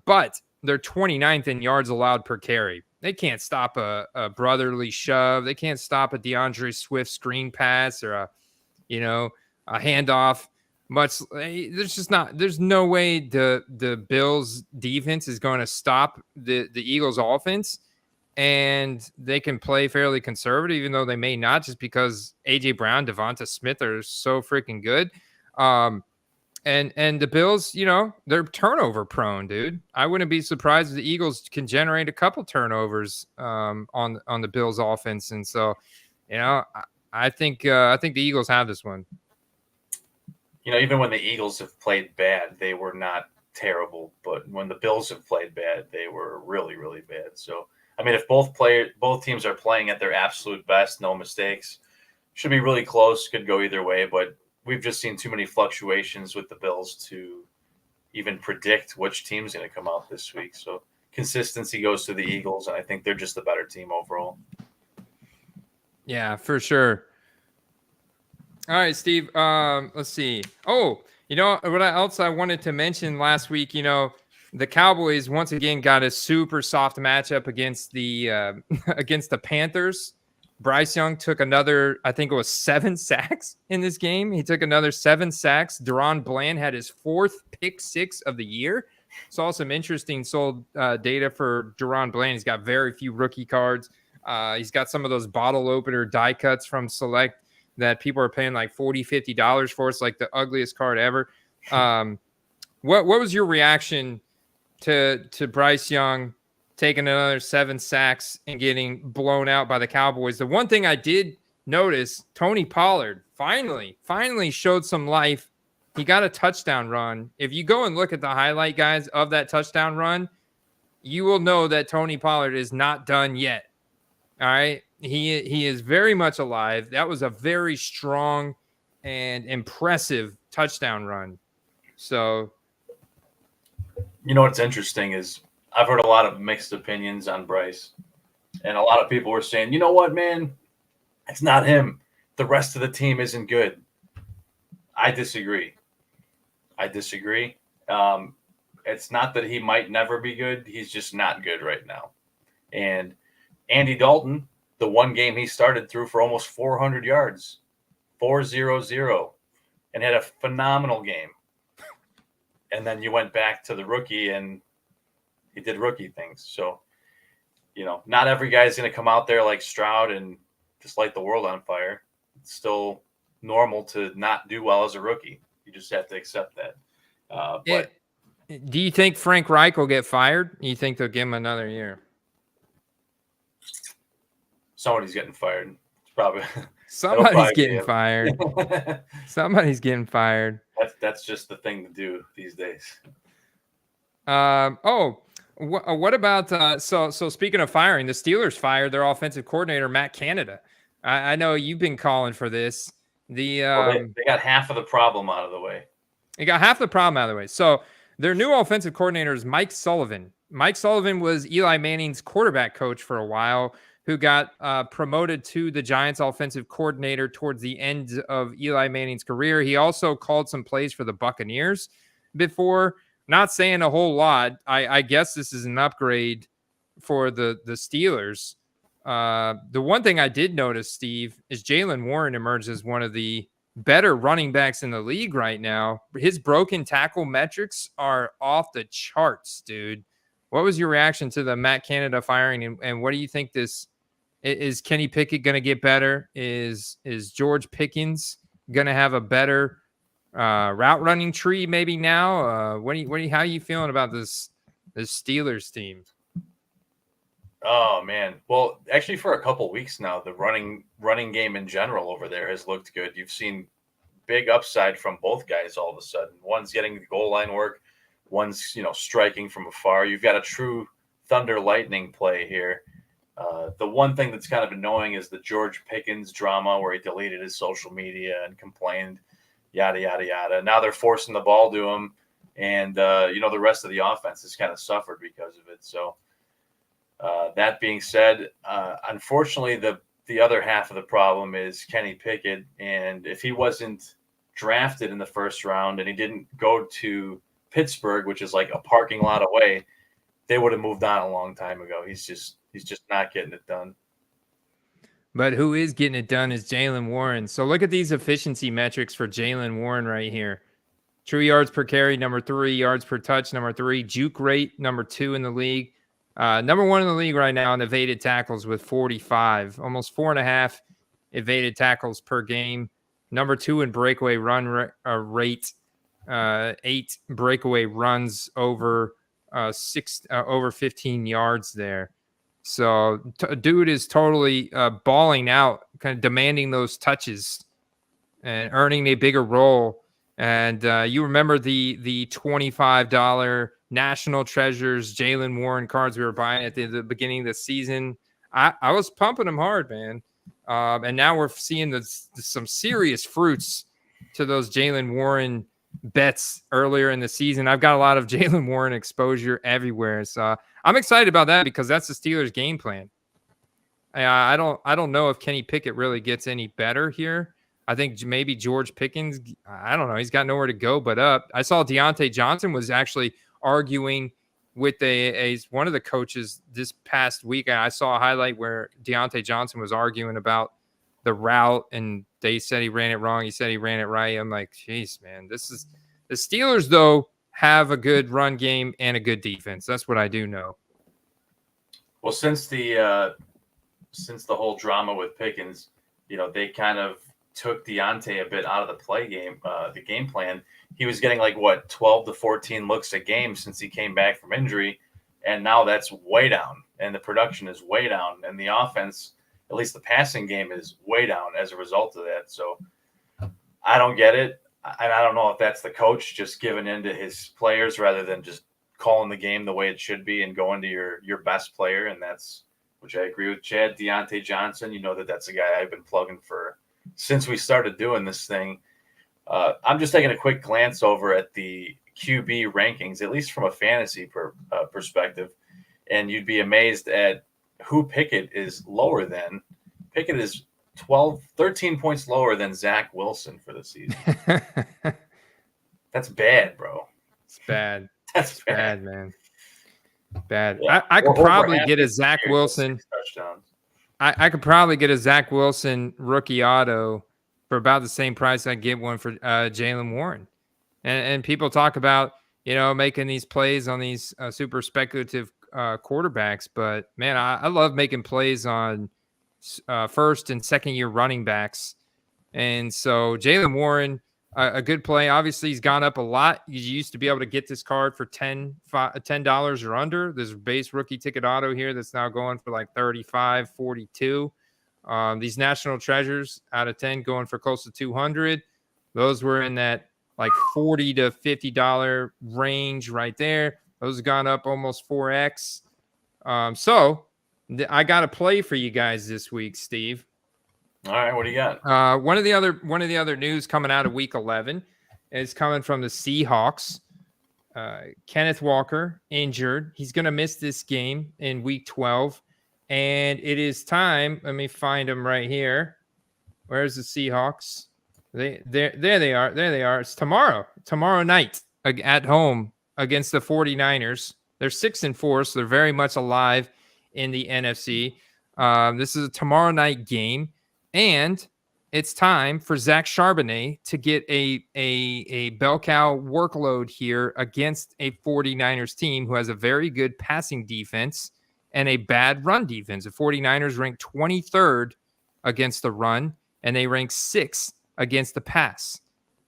Speaker 2: but they're 29th in yards allowed per carry. They can't stop a brotherly shove. They can't stop a DeAndre Swift screen pass or a handoff. There's no way the Bills defense is going to stop the Eagles offense, and they can play fairly conservative, even though they may not, just because AJ Brown, Devonta Smith are so freaking good. And the Bills, they're turnover prone, dude. I wouldn't be surprised if the Eagles can generate a couple turnovers on the Bills offense. And so, I think the Eagles have this one.
Speaker 5: Even when the Eagles have played bad, they were not terrible. But when the Bills have played bad, they were really, really bad. So, I mean, if both teams are playing at their absolute best, no mistakes, should be really close. Could go either way. But we've just seen too many fluctuations with the Bills to even predict which team's going to come out this week. So consistency goes to the Eagles, and I think they're just the better team overall.
Speaker 2: Yeah, for sure. All right, Steve. Let's see. Oh, what else I wanted to mention last week? The Cowboys once again got a super soft matchup against the against the Panthers. Bryce Young took another, I think it was 7 sacks in this game. He took another 7 sacks. Deron Bland had his 4th pick 6 of the year. Saw some interesting data for Deron Bland. He's got very few rookie cards. He's got some of those bottle opener die cuts from Select that people are paying like $40, $50 for. It's like the ugliest card ever. What was your reaction to Bryce Young taking another 7 sacks and getting blown out by the Cowboys? The one thing I did notice, Tony Pollard finally showed some life. He got a touchdown run. If you go and look at the highlight, guys, of that touchdown run, you will know that Tony Pollard is not done yet. All right. He is very much alive. That was a very strong and impressive touchdown run. So,
Speaker 5: what's interesting is I've heard a lot of mixed opinions on Bryce, and a lot of people were saying, you know what, man, it's not him. The rest of the team isn't good. I disagree. It's not that he might never be good. He's just not good right now. And Andy Dalton, the one game he started, threw for almost 400 yards, 400, and had a phenomenal game. And then you went back to the rookie, and he did rookie things. So, not every guy's going to come out there like Stroud and just light the world on fire. It's still normal to not do well as a rookie. You just have to accept that. But
Speaker 2: do you think Frank Reich will get fired? Do you think they'll give him another year?
Speaker 5: Somebody's getting fired. It's probably
Speaker 2: somebody's getting fired. Somebody's getting fired.
Speaker 5: That's just the thing to do these days.
Speaker 2: What about so speaking of firing, the Steelers fired their offensive coordinator Matt Canada. I know you've been calling for this. They
Speaker 5: got half of the problem out of the way.
Speaker 2: They got half the problem out of the way. So their new offensive coordinator is Mike Sullivan. Mike Sullivan was Eli Manning's quarterback coach for a while, who got promoted to the Giants offensive coordinator towards the end of Eli Manning's career. He also called some plays for the Buccaneers before. Not saying a whole lot. I guess this is an upgrade for the Steelers. The one thing I did notice, Steve, is Jaylen Warren emerged as one of the better running backs in the league right now. His broken tackle metrics are off the charts, dude. What was your reaction to the Matt Canada firing, and what do you think this is? Kenny Pickett going to get better? Is George Pickens going to have a better route running tree maybe now? How are you feeling about this Steelers team?
Speaker 5: Oh man. Well, actually for a couple weeks now, the running game in general over there has looked good. You've seen big upside from both guys all of a sudden. One's getting the goal line work, one's, striking from afar. You've got a true thunder lightning play here. The one thing that's kind of annoying is the George Pickens drama where he deleted his social media and complained, yada, yada, yada. Now they're forcing the ball to him, and, the rest of the offense has kind of suffered because of it. So, that being said, unfortunately, the other half of the problem is Kenny Pickett. And if he wasn't drafted in the first round and he didn't go to Pittsburgh, which is like a parking lot away, they would have moved on a long time ago. He's just not getting it done.
Speaker 2: But who is getting it done is Jaylen Warren. So look at these efficiency metrics for Jaylen Warren right here. True yards per carry, number 3. Yards per touch, number 3. Juke rate, number 2 in the league. Number 1 in the league right now in evaded tackles with 45, almost 4.5 evaded tackles per game. Number 2 in breakaway run rate, 8 breakaway runs over 15 yards there. So dude is totally balling out, kind of demanding those touches and earning a bigger role. And you remember the $25 National Treasures Jaylen Warren cards we were buying at the beginning of the season. I was pumping them hard, man. And now we're seeing some serious fruits to those Jaylen Warren bets earlier in the season. I've got a lot of Jaylen Warren exposure everywhere. So I'm excited about that because that's the Steelers' game plan. I don't know if Kenny Pickett really gets any better here. I think maybe George Pickens, I don't know. He's got nowhere to go but up. I saw Deontay Johnson was actually arguing with one of the coaches this past week. I saw a highlight where Deontay Johnson was arguing about the route, and they said he ran it wrong. He said he ran it right. I'm like, geez, man, the Steelers, though, have a good run game and a good defense. That's what I do know.
Speaker 5: Well, since the whole drama with Pickens, they kind of took Deontay a bit out of the game plan. He was getting 12 to 14 looks a game since he came back from injury. And now that's way down, and the production is way down, and the offense, at least the passing game, is way down as a result of that. So I don't get it. I don't know if that's the coach just giving in to his players rather than just calling the game the way it should be and going to your best player. And that's, which I agree with Chad, Deontay Johnson. That's a guy I've been plugging for since we started doing this thing. I'm just taking a quick glance over at the QB rankings, at least from a fantasy perspective, and you'd be amazed at who Pickett is lower than. Pickett is 13 points lower than Zach Wilson for the season. That's bad, bro.
Speaker 2: It's bad.
Speaker 5: That's
Speaker 2: bad, man. Bad.
Speaker 5: Yeah.
Speaker 2: I could probably get a Zach Wilson. I could probably get a Zach Wilson rookie auto for about the same price I get one for Jaylen Warren. And people talk about, making these plays on these super speculative quarterbacks. But, man, I love making plays on first and second year running backs. And so Jaylen Warren, a good play. Obviously, he's gone up a lot. You used to be able to get this card for $10 or under. There's a base rookie ticket auto here that's now going for like $35, $42. These National Treasures out of 10 going for close to $200. Those were in that like $40 to $50 range right there. Those have gone up almost 4x. So I got a play for you guys this week, Steve.
Speaker 5: All right, what do you got?
Speaker 2: One of the other news coming out of Week 11 is coming from the Seahawks. Kenneth Walker injured. He's going to miss this game in Week 12, and it is time. Let me find him right here. Where's the Seahawks? There they are. There they are. It's tomorrow night at home against the 49ers. They're 6-4, so they're very much alive in the NFC. This is a tomorrow night game, and it's time for Zach Charbonnet to get a bell cow workload here against a 49ers team who has a very good passing defense and a bad run defense. The 49ers rank 23rd against the run, and they rank 6th against the pass.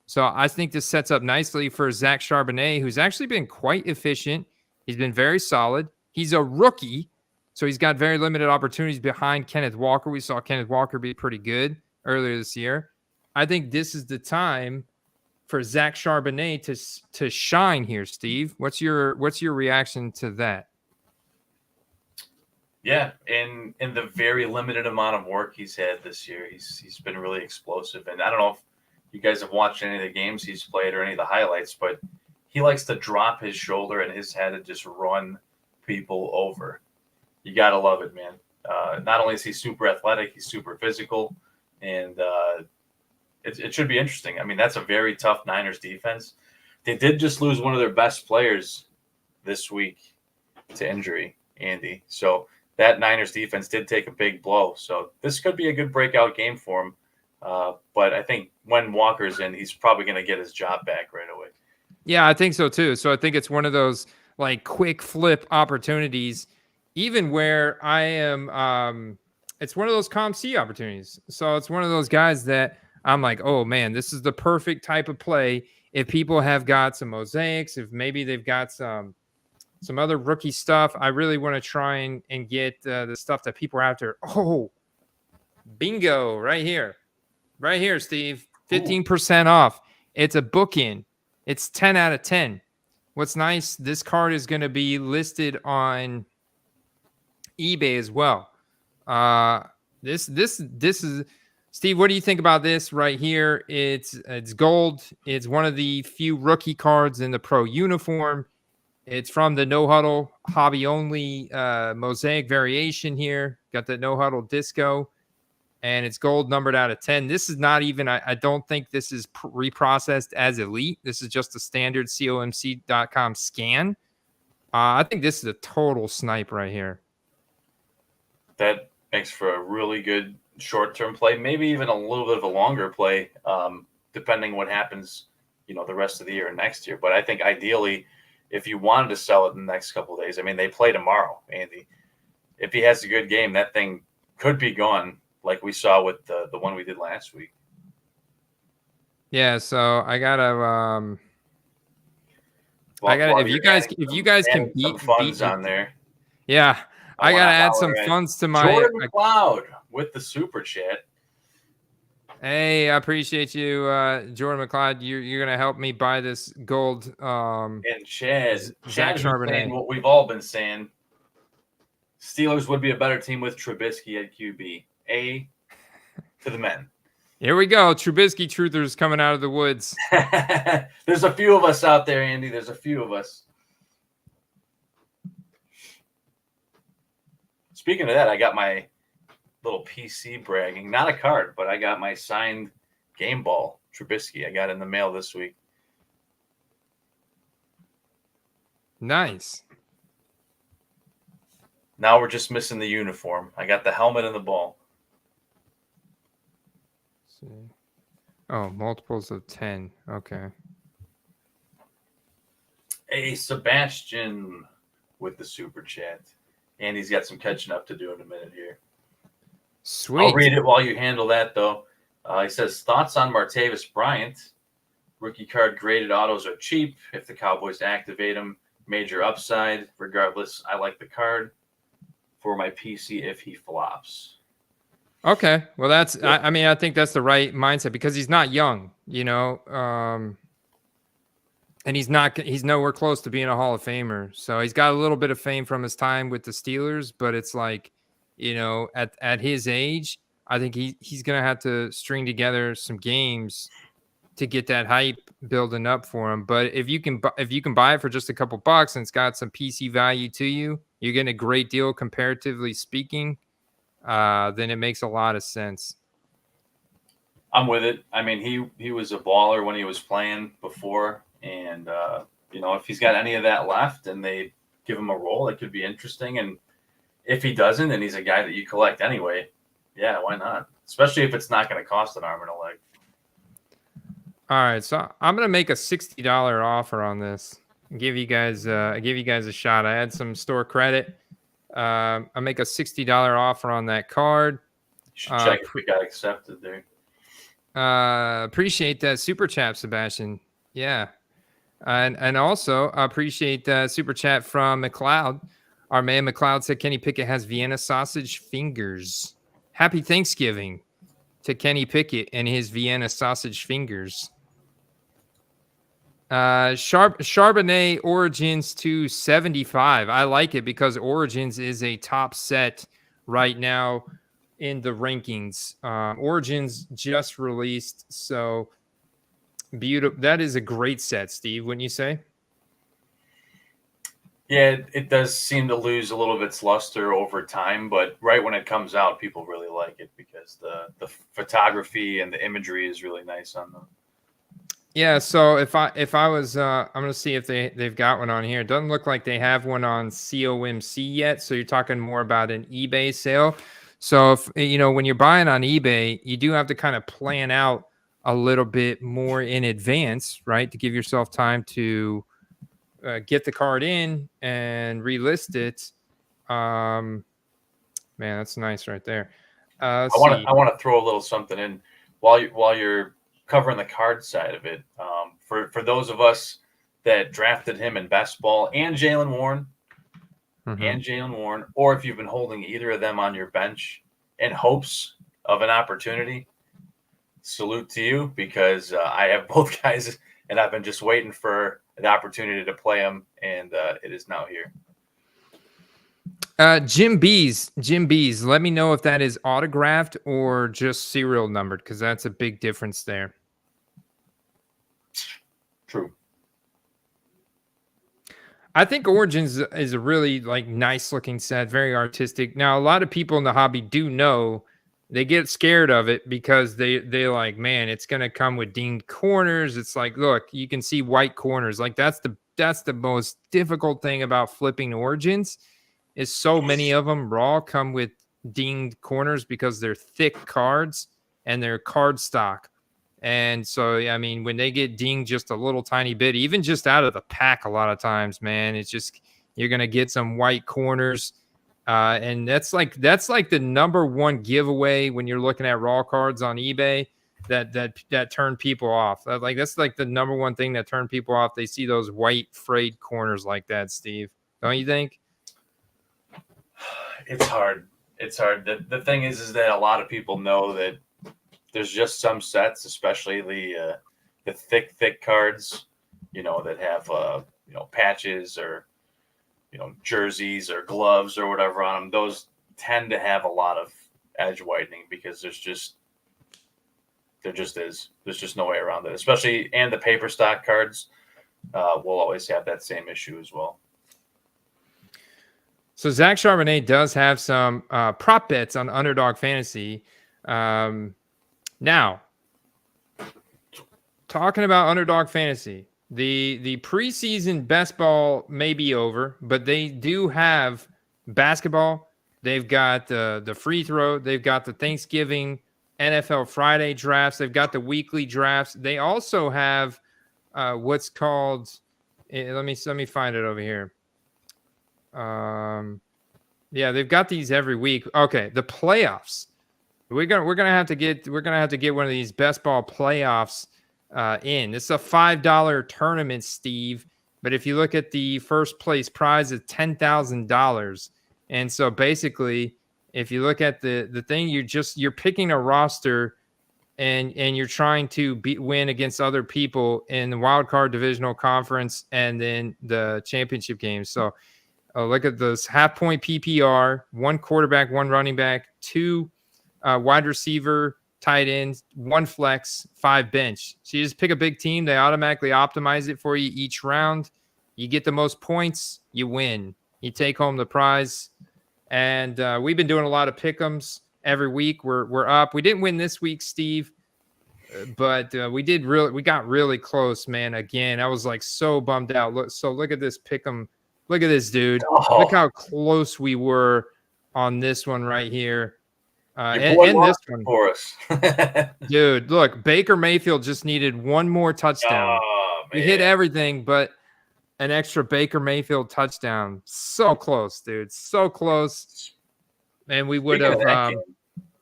Speaker 2: So I think this sets up nicely for Zach Charbonnet, who's actually been quite efficient. He's been very solid. He's a rookie, so he's got very limited opportunities behind Kenneth Walker. We saw Kenneth Walker be pretty good earlier this year. I think this is the time for Zach Charbonnet to shine here, Steve. What's your reaction to that?
Speaker 5: Yeah, in the very limited amount of work he's had this year, he's been really explosive. And I don't know if you guys have watched any of the games he's played or any of the highlights, but he likes to drop his shoulder and his head and just run people over. You got to love it, man. Not only is he super athletic, he's super physical, and it should be interesting. I mean, that's a very tough Niners defense. They did just lose one of their best players this week to injury, Andy. So that Niners defense did take a big blow. So this could be a good breakout game for him. But I think when Walker's in, he's probably going to get his job back right away.
Speaker 2: Yeah, I think so too. So I think it's one of those like quick flip opportunities, even where I am. It's one of those ComC opportunities. So it's one of those guys that I'm like, oh man, this is the perfect type of play. If people have got some mosaics, if maybe they've got some other rookie stuff, I really want to try and get the stuff that people are after. Oh, bingo, right here, Steve, 15% off. It's a bookend. It's 10 out of 10. What's nice, this card is going to be listed on eBay as well. This is, Steve, what do you think about this right here? It's gold. It's one of the few rookie cards in the pro uniform. It's from the No Huddle hobby only mosaic variation here. Got the No Huddle disco, and it's gold numbered out of 10. This is not even, I don't think this is reprocessed as elite. This is just a standard comc.com scan. I think this is a total snipe right here.
Speaker 5: That makes for a really good short-term play, maybe even a little bit of a longer play, depending what happens, the rest of the year and next year. But I think ideally, if you wanted to sell it in the next couple of days, I mean, they play tomorrow, Andy. If he has a good game, that thing could be gone, like we saw with the one we did last week.
Speaker 2: Yeah, so I gotta if you guys can beat
Speaker 5: funds on there.
Speaker 2: Yeah, I gotta add some funds to my
Speaker 5: Jordan McLeod with the super chat.
Speaker 2: Hey, I appreciate you, Jordan McLeod. You're gonna help me buy this gold.
Speaker 5: And Chad
Speaker 2: Charbonnet.
Speaker 5: What we've all been saying: Steelers would be a better team with Trubisky at QB. A to the men.
Speaker 2: Here we go, Trubisky truthers coming out of the woods.
Speaker 5: There's a few of us out there, Andy. There's a few of us. Speaking of that, I got my little PC bragging. Not a card, but I got my signed game ball, Trubisky. I got in the mail this week.
Speaker 2: Nice.
Speaker 5: Now we're just missing the uniform. I got the helmet and the ball.
Speaker 2: Let's see. Oh, multiples of 10. Okay.
Speaker 5: Hey, Sebastian with the super chat. Andy's got some catching up to do in a minute here.
Speaker 2: Sweet.
Speaker 5: I'll read it while you handle that, though. He says, thoughts on Martavis Bryant. Rookie card graded autos are cheap. If the Cowboys activate them, major upside. Regardless, I like the card for my PC if he flops.
Speaker 2: Okay. Well, that's, I mean, I think that's the right mindset because he's not young, and he's nowhere close to being a Hall of Famer. So he's got a little bit of fame from his time with the Steelers, but it's like, at his age, I think he's going to have to string together some games to get that hype building up for him. But if you can buy it for just a couple bucks and it's got some PC value to you, you're getting a great deal comparatively speaking. Then it makes a lot of sense.
Speaker 5: I'm with it. I mean, he was a baller when he was playing before. And, if he's got any of that left and they give him a role, it could be interesting. And if he doesn't, and he's a guy that you collect anyway, yeah, why not? Especially if it's not going to cost an arm and a leg.
Speaker 2: All right, so I'm gonna make a $60 offer on this. Give you guys a shot. I had some store credit. I make a $60 offer on that card.
Speaker 5: You should check if we got accepted there.
Speaker 2: Appreciate that super chat, Sebastian. Yeah, and also appreciate super chat from McLeod. Our man McLeod said Kenny Pickett has Vienna sausage fingers. Happy Thanksgiving to Kenny Pickett and his Vienna sausage fingers. Charbonnet Origins to 75. I like it because Origins is a top set right now in the rankings. Origins just released, so beautiful. That is a great set, Steve, wouldn't you say?
Speaker 5: Yeah, it does seem to lose a little of its luster over time, but right when it comes out, people really like it because the photography and the imagery is really nice on them.
Speaker 2: Yeah, so if I was I'm gonna see if they've got one on here. It doesn't look like they have one on COMC yet, so you're talking more about an eBay sale. So if when you're buying on eBay, you do have to kind of plan out a little bit more in advance, right? To give yourself time to get the card in and relist it. Man, that's nice right there.
Speaker 5: I want to throw a little something in while you're covering the card side of it. For those of us that drafted him in best ball and Jaylen Warren, or if you've been holding either of them on your bench in hopes of an opportunity, salute to you because I have both guys and I've been just waiting for an opportunity to play them, and it is now here.
Speaker 2: Jim Bees, let me know if that is autographed or just serial numbered, because that's a big difference there.
Speaker 5: True.
Speaker 2: I think Origins is a really nice looking set, very artistic. Now, a lot of people in the hobby do know they get scared of it because they like, man, it's gonna come with dinged corners. It's like, look, you can see white corners. Like that's the most difficult thing about flipping Origins. Is so many of them raw come with dinged corners because they're thick cards and they're card stock. And so, I mean, when they get dinged just a little tiny bit, even just out of the pack, a lot of times, man, it's just, you're going to get some white corners. And that's like the number one giveaway when you're looking at raw cards on eBay that turn people off. That's like the number one thing that turn people off. They see those white frayed corners like that, Steve. Don't you think?
Speaker 5: It's hard. The thing is that a lot of people know that there's just some sets, especially the thick cards, that have patches or jerseys or gloves or whatever on them. Those tend to have a lot of edge whitening because there's just no way around it. Especially, and the paper stock cards will always have that same issue as well.
Speaker 2: So Zach Charbonnet does have some prop bets on Underdog Fantasy. Now, talking about Underdog Fantasy, the preseason best ball may be over, but they do have basketball. They've got the free throw. They've got the Thanksgiving NFL Friday drafts. They've got the weekly drafts. They also have what's called. Let me find it over here. Yeah, they've got these every week. Okay, the playoffs. We're gonna have to get one of these best ball playoffs in. It's a $5 tournament, Steve. But if you look at the first place prize, it's $10,000. And so basically, if you look at the thing, you're picking a roster and you're trying to win against other people in the wild card divisional conference and then the championship games. So look at this half point PPR, 1 quarterback, 1 running back, 2 wide receiver, tight ends, 1 flex, 5 bench. So you just pick a big team. They automatically optimize it for you each round. You get the most points, you win. You take home the prize. And we've been doing a lot of pick'ems every week. We're up. We didn't win this week, Steve, but we got really close, man. Again, I was like so bummed out. Look at this pick'em. Look at this, dude.
Speaker 5: Oh.
Speaker 2: Look how close we were on this one right here.
Speaker 5: Your boy
Speaker 2: And this
Speaker 5: lost it
Speaker 2: one,
Speaker 5: for us.
Speaker 2: dude, look, Baker Mayfield just needed one more touchdown.
Speaker 5: Oh,
Speaker 2: He hit
Speaker 5: man.
Speaker 2: everything, but an extra Baker Mayfield touchdown. So close, dude. So close. And we would
Speaker 5: Speaking of
Speaker 2: have.
Speaker 5: that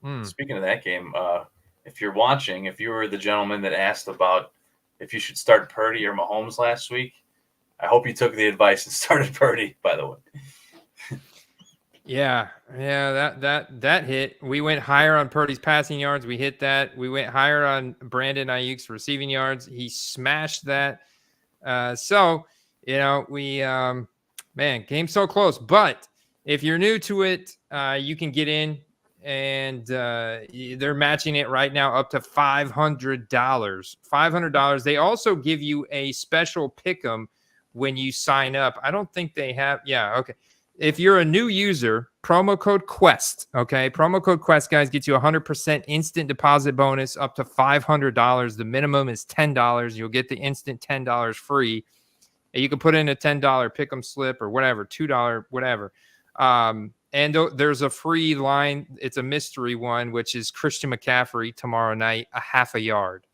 Speaker 5: game, speaking of that game, if you're watching, if you were the gentleman that asked about if you should start Purdy or Mahomes last week, I hope you took the advice and started Purdy, by the way.
Speaker 2: Yeah, that hit. We went higher on Purdy's passing yards. We hit that. We went higher on Brandon Ayuk's receiving yards. He smashed that. So, we man, game so close. But if you're new to it, you can get in, and they're matching it right now up to $500. $500. They also give you a special pick'em when you sign up. I don't think they have. Yeah, okay. If you're a new user, promo code QUEST, okay? Promo code QUEST, guys, gets you 100% instant deposit bonus up to $500. The minimum is $10. You'll get the instant $10 free. And you can put in a $10 pick'em slip or whatever, $2, whatever. And there's a free line. It's a mystery one, which is Christian McCaffrey tomorrow night, a half a yard.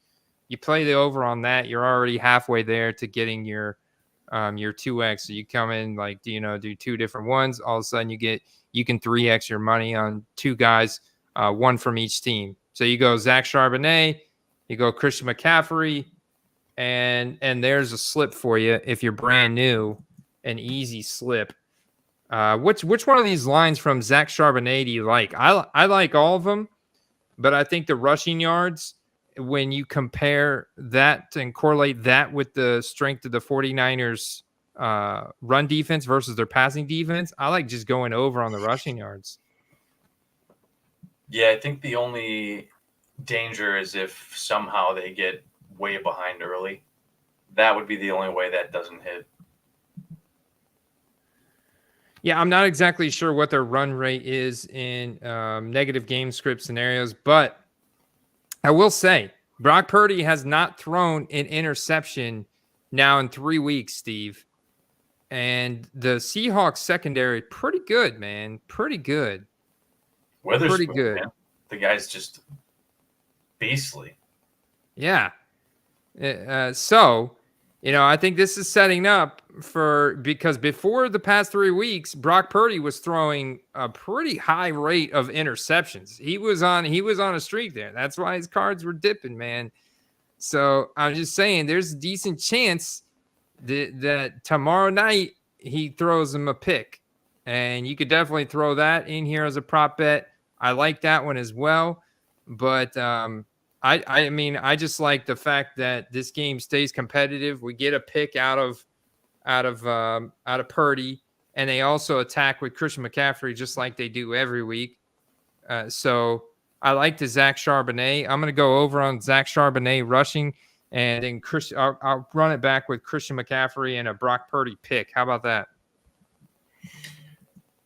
Speaker 2: You play the over on that, you're already halfway there to getting your 2x. So you come in do two different ones. All of a sudden you can 3x your money on two guys, one from each team. So you go Zach Charbonnet, you go Christian McCaffrey, and there's a slip for you if you're brand new, an easy slip. Which one of these lines from Zach Charbonnet do you like? I like all of them, but I think the rushing yards, when you compare that and correlate that with the strength of the 49ers run defense versus their passing defense, I like just going over on the rushing yards.
Speaker 5: Yeah, I think the only danger is if somehow they get way behind early. That would be the only way that doesn't hit.
Speaker 2: Yeah, I'm not exactly sure what their run rate is in negative game script scenarios, but I will say Brock Purdy has not thrown an interception now in 3 weeks, Steve. And the Seahawks secondary, pretty good, man. Pretty good.
Speaker 5: Weatherspoon,
Speaker 2: pretty good.
Speaker 5: Man. The guy's just beastly.
Speaker 2: Yeah. So, I think this is setting up because before the past 3 weeks, Brock Purdy was throwing a pretty high rate of interceptions. He was on a streak there. That's why his cards were dipping, man. So I'm just saying there's a decent chance that tomorrow night he throws him a pick. And you could definitely throw that in here as a prop bet. I like that one as well. But I mean, I just like the fact that this game stays competitive. We get a pick out of Purdy, and they also attack with Christian McCaffrey just like they do every week. So I like the Zach Charbonnet. I'm going to go over on Zach Charbonnet rushing, and then I'll run it back with Christian McCaffrey and a Brock Purdy pick. How about that?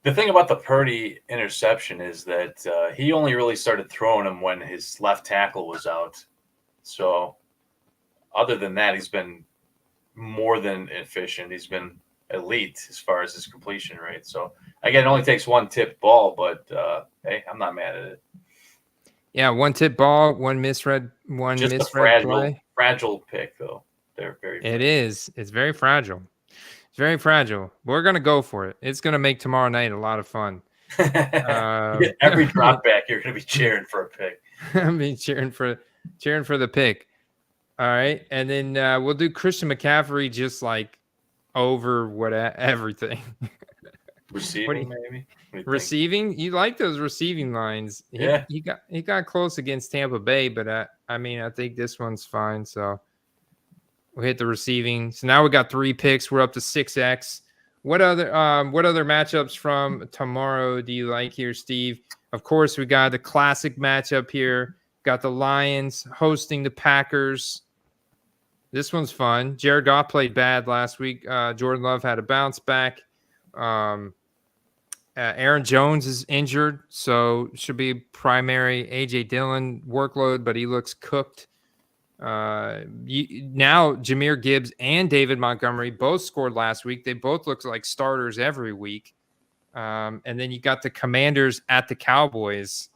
Speaker 5: The thing about the Purdy interception is that he only really started throwing them when his left tackle was out. So other than that, he's been more than efficient. He's been elite as far as his completion rate. So again, it only takes one tipped ball, but hey, I'm not mad at it.
Speaker 2: Yeah, one tip ball, one misread
Speaker 5: Just a fragile pick, though. They're very fragile.
Speaker 2: It is. It's very fragile. It's very fragile. We're going to go for it. It's going to make tomorrow night a lot of fun.
Speaker 5: Every drop back, you're going to be cheering for a pick.
Speaker 2: I mean, cheering for the pick. All right. And then we'll do Christian McCaffrey just like over everything.
Speaker 5: Receiving, maybe?
Speaker 2: Receiving? You like those receiving lines.
Speaker 5: Yeah.
Speaker 2: He got close against Tampa Bay, but I think this one's fine. So we'll hit the receiving. So now we got 3 picks. We're up to 6x. What other matchups from tomorrow do you like here, Steve? Of course, we got the classic matchup here. Got the Lions hosting the Packers. This one's fun. Jared Goff played bad last week. Jordan Love had a bounce back. Aaron Jones is injured, so should be primary A.J. Dillon workload, but he looks cooked. Now Jahmyr Gibbs and David Montgomery both scored last week. They both look like starters every week. And then you got the Commanders at the Cowboys,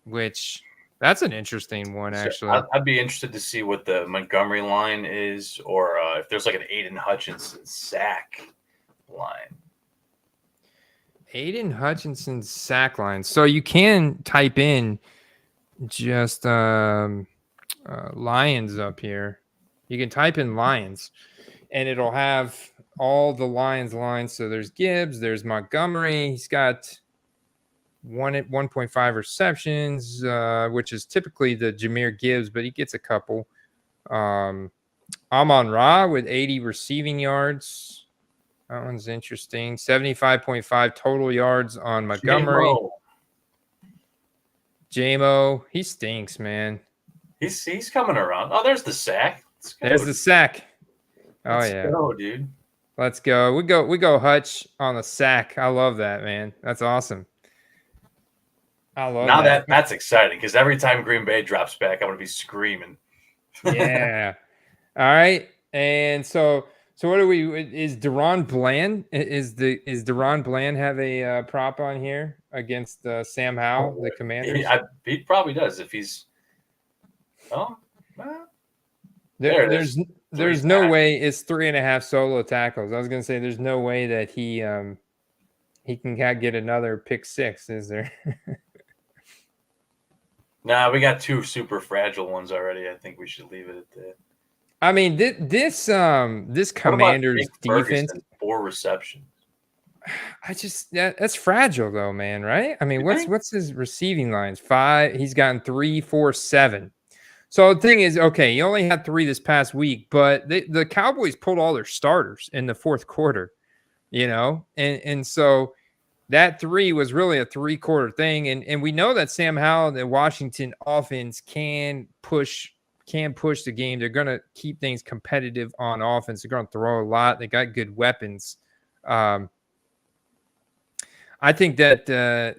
Speaker 2: which that's an interesting one, actually.
Speaker 5: I'd be interested to see what the Montgomery line is, or if there's like an Aiden Hutchinson sack line.
Speaker 2: Aiden Hutchinson's sack line. So you can type in just Lions up here. You can type in Lions, and it'll have all the Lions lines. So there's Gibbs, there's Montgomery. He's got 1.5 receptions, which is typically the Jahmyr Gibbs, but he gets a couple. Amon-Ra with 80 receiving yards. That one's interesting. 75.5 total yards on Montgomery. J-Mo, he stinks, man.
Speaker 5: He's coming around. Oh, there's the sack.
Speaker 2: There's the sack. Oh,
Speaker 5: Let's
Speaker 2: yeah.
Speaker 5: go, dude.
Speaker 2: Let's go. We go Hutch on the sack. I love that, man. That's awesome. I love
Speaker 5: now
Speaker 2: that.
Speaker 5: that's exciting because every time Green Bay drops back, I'm gonna be screaming.
Speaker 2: Yeah. All right. And so what do we? Is Deron Bland? Is Deron Bland have a prop on here against Sam Howell, the Commanders?
Speaker 5: He probably does if he's. Oh,
Speaker 2: there's no way it's 3.5 solo tackles. I was gonna say there's no way that he can get another pick six. Is there?
Speaker 5: Nah, we got 2 super fragile ones already. I think we should leave it at that.
Speaker 2: I mean, this Commanders defense,
Speaker 5: 4 receptions.
Speaker 2: That's fragile though, man. Right? I mean, what's his receiving lines? 5. He's gotten 3, 4, 7. So the thing is, okay, he only had 3 this past week, but the Cowboys pulled all their starters in the fourth quarter, and so that 3 was really a 3-quarter thing. And we know that Sam Howell and the Washington offense can push the game. They're going to keep things competitive on offense. They're going to throw a lot. They got good weapons. I think that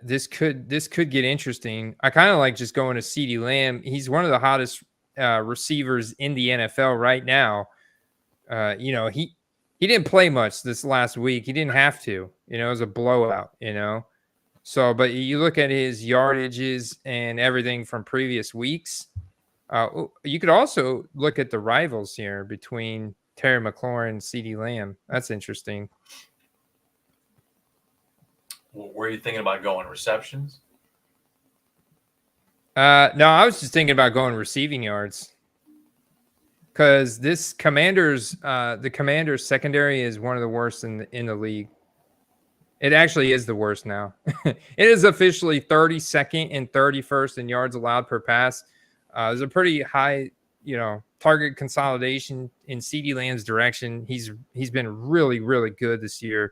Speaker 2: this could get interesting. I kind of like just going to CeeDee Lamb. He's one of the hottest receivers in the NFL right now. He didn't play much this last week. He didn't have to. It was a blowout. So, but you look at his yardages and everything from previous weeks. You could also look at the rivals here between Terry McLaurin and CeeDee Lamb. That's interesting.
Speaker 5: Were you thinking about going receptions?
Speaker 2: No, I was just thinking about going receiving yards. Because this the Commanders secondary is one of the worst in the league. It actually is the worst now. It is officially 32nd and 31st in yards allowed per pass. There's a pretty high, target consolidation in CeeDee Lamb's direction. He's been really, really good this year.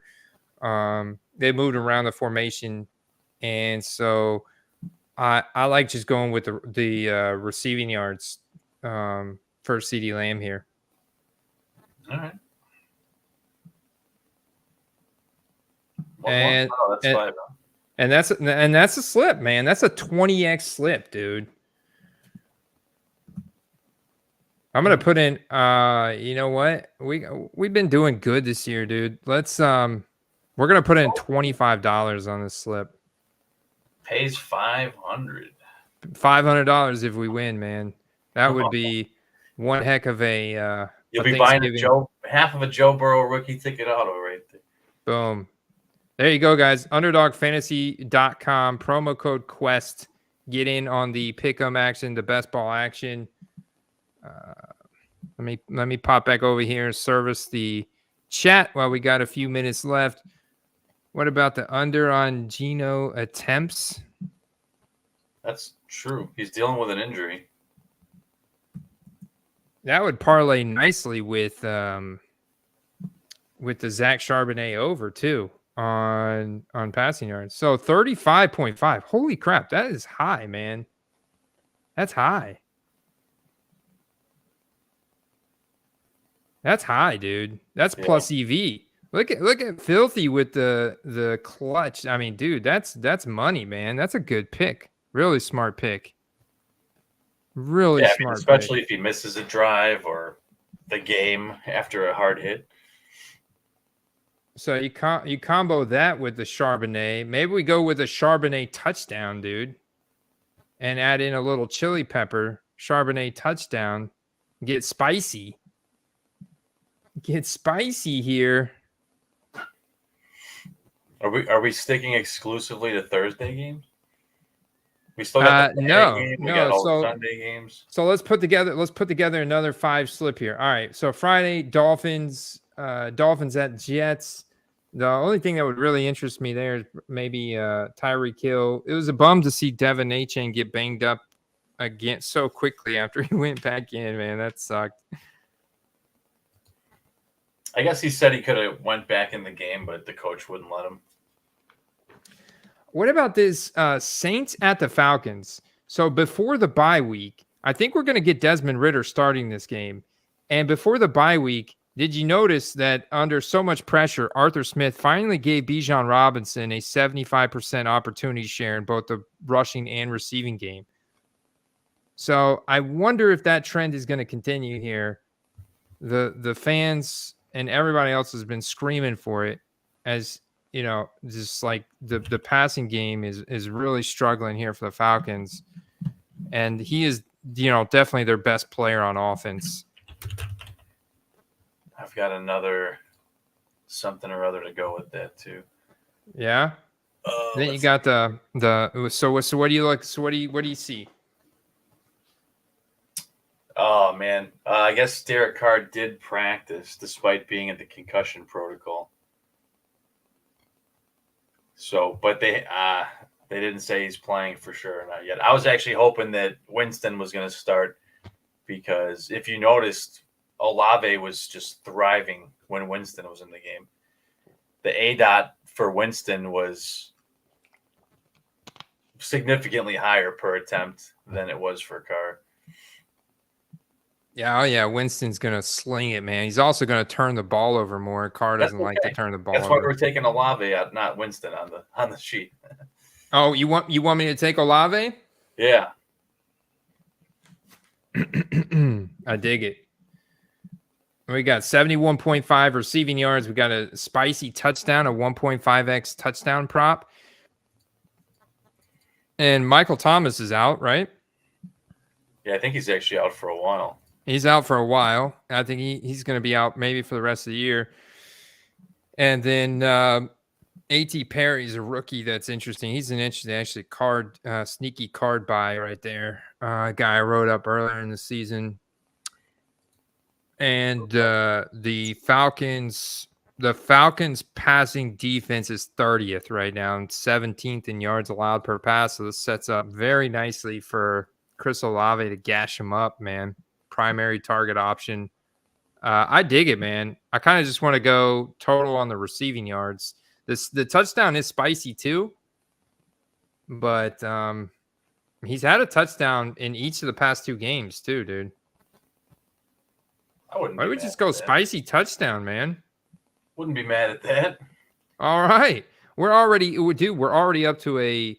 Speaker 2: They moved around the formation, and so I like just going with the receiving yards for CeeDee Lamb here.
Speaker 5: All right.
Speaker 2: And that's a slip, man. That's a 20x slip, dude. I'm gonna put in. You know what? We've been doing good this year, dude. Let's we're gonna put in $25 on this slip.
Speaker 5: Pays $500.
Speaker 2: $500 if we win, man. That would be one heck of a.
Speaker 5: You'll be buying half of a Joe Burrow rookie ticket auto right there.
Speaker 2: Boom. There you go, guys. UnderdogFantasy.com, promo code Quest. Get in on the pick'em action, the best ball action. Let me pop back over here and service the chat while we got a few minutes left. What about the under on Geno attempts?
Speaker 5: That's true. He's dealing with an injury.
Speaker 2: That would parlay nicely with the Zach Charbonnet over too on passing yards. So 35.5. Holy crap, that is high, man. That's high. That's high, dude. That's plus EV. Look at Filthy with the clutch. I mean, dude, that's money, man. That's a good pick. Really smart pick. Really smart,
Speaker 5: especially if he misses a drive or the game after a hard hit.
Speaker 2: So you combo that with the Charbonnet. Maybe we go with a Charbonnet touchdown, dude, and add in a little chili pepper. Charbonnet touchdown. Get spicy. Get spicy here.
Speaker 5: Are we sticking exclusively to Thursday games? We still got the Friday game. We got all the Sunday games.
Speaker 2: So let's put together another 5 slip here. All right. So Friday, Dolphins at Jets. The only thing that would really interest me there is maybe Tyreek Hill. It was a bum to see Devin Achane get banged up again so quickly after he went back in, man. That sucked.
Speaker 5: I guess he said he could have went back in the game, but the coach wouldn't let him.
Speaker 2: What about this Saints at the Falcons? So before the bye week, I think we're going to get Desmond Ridder starting this game. And before the bye week, did you notice that under so much pressure, Arthur Smith finally gave Bijan Robinson a 75% opportunity share in both the rushing and receiving game? So I wonder if that trend is going to continue here. The fans and everybody else has been screaming for it, as you know, just like the passing game is really struggling here for the Falcons. And he is, definitely their best player on offense.
Speaker 5: I've got another something or other to go with that too.
Speaker 2: Yeah. Then you got so what do you like? So what do you see?
Speaker 5: Oh man, I guess Derek Carr did practice despite being in the concussion protocol. So, but they didn't say he's playing for sure, not yet. I was actually hoping that Winston was going to start because if you noticed, Olave was just thriving when Winston was in the game. The ADOT for Winston was significantly higher per attempt than it was for Carr.
Speaker 2: Yeah, oh yeah, Winston's going to sling it, man. He's also going to turn the ball over more. Carr doesn't like to turn the ball over.
Speaker 5: That's why we're taking Olave out, not Winston on the sheet.
Speaker 2: Oh, you want me to take Olave?
Speaker 5: Yeah.
Speaker 2: I dig it. We got 71.5 receiving yards. We got a spicy touchdown, a 1.5x touchdown prop. And Michael Thomas is out, right?
Speaker 5: Yeah, I think he's actually out for a while.
Speaker 2: He's out for a while. I think he's going to be out maybe for the rest of the year. And then A.T. Perry's a rookie that's interesting. He's an interesting, actually, sneaky card buy right there. A guy I wrote up earlier in the season. And the Falcons passing defense is 30th right now and 17th in yards allowed per pass. So this sets up very nicely for Chris Olave to gash him up, man. Primary target option. I dig it, man. I kind of just want to go total on the receiving yards. The touchdown is spicy too, but he's had a touchdown in each of the past 2 games too, dude. Why don't we just go spicy touchdown, man?
Speaker 5: Wouldn't be mad at that.
Speaker 2: All right. We're already up to a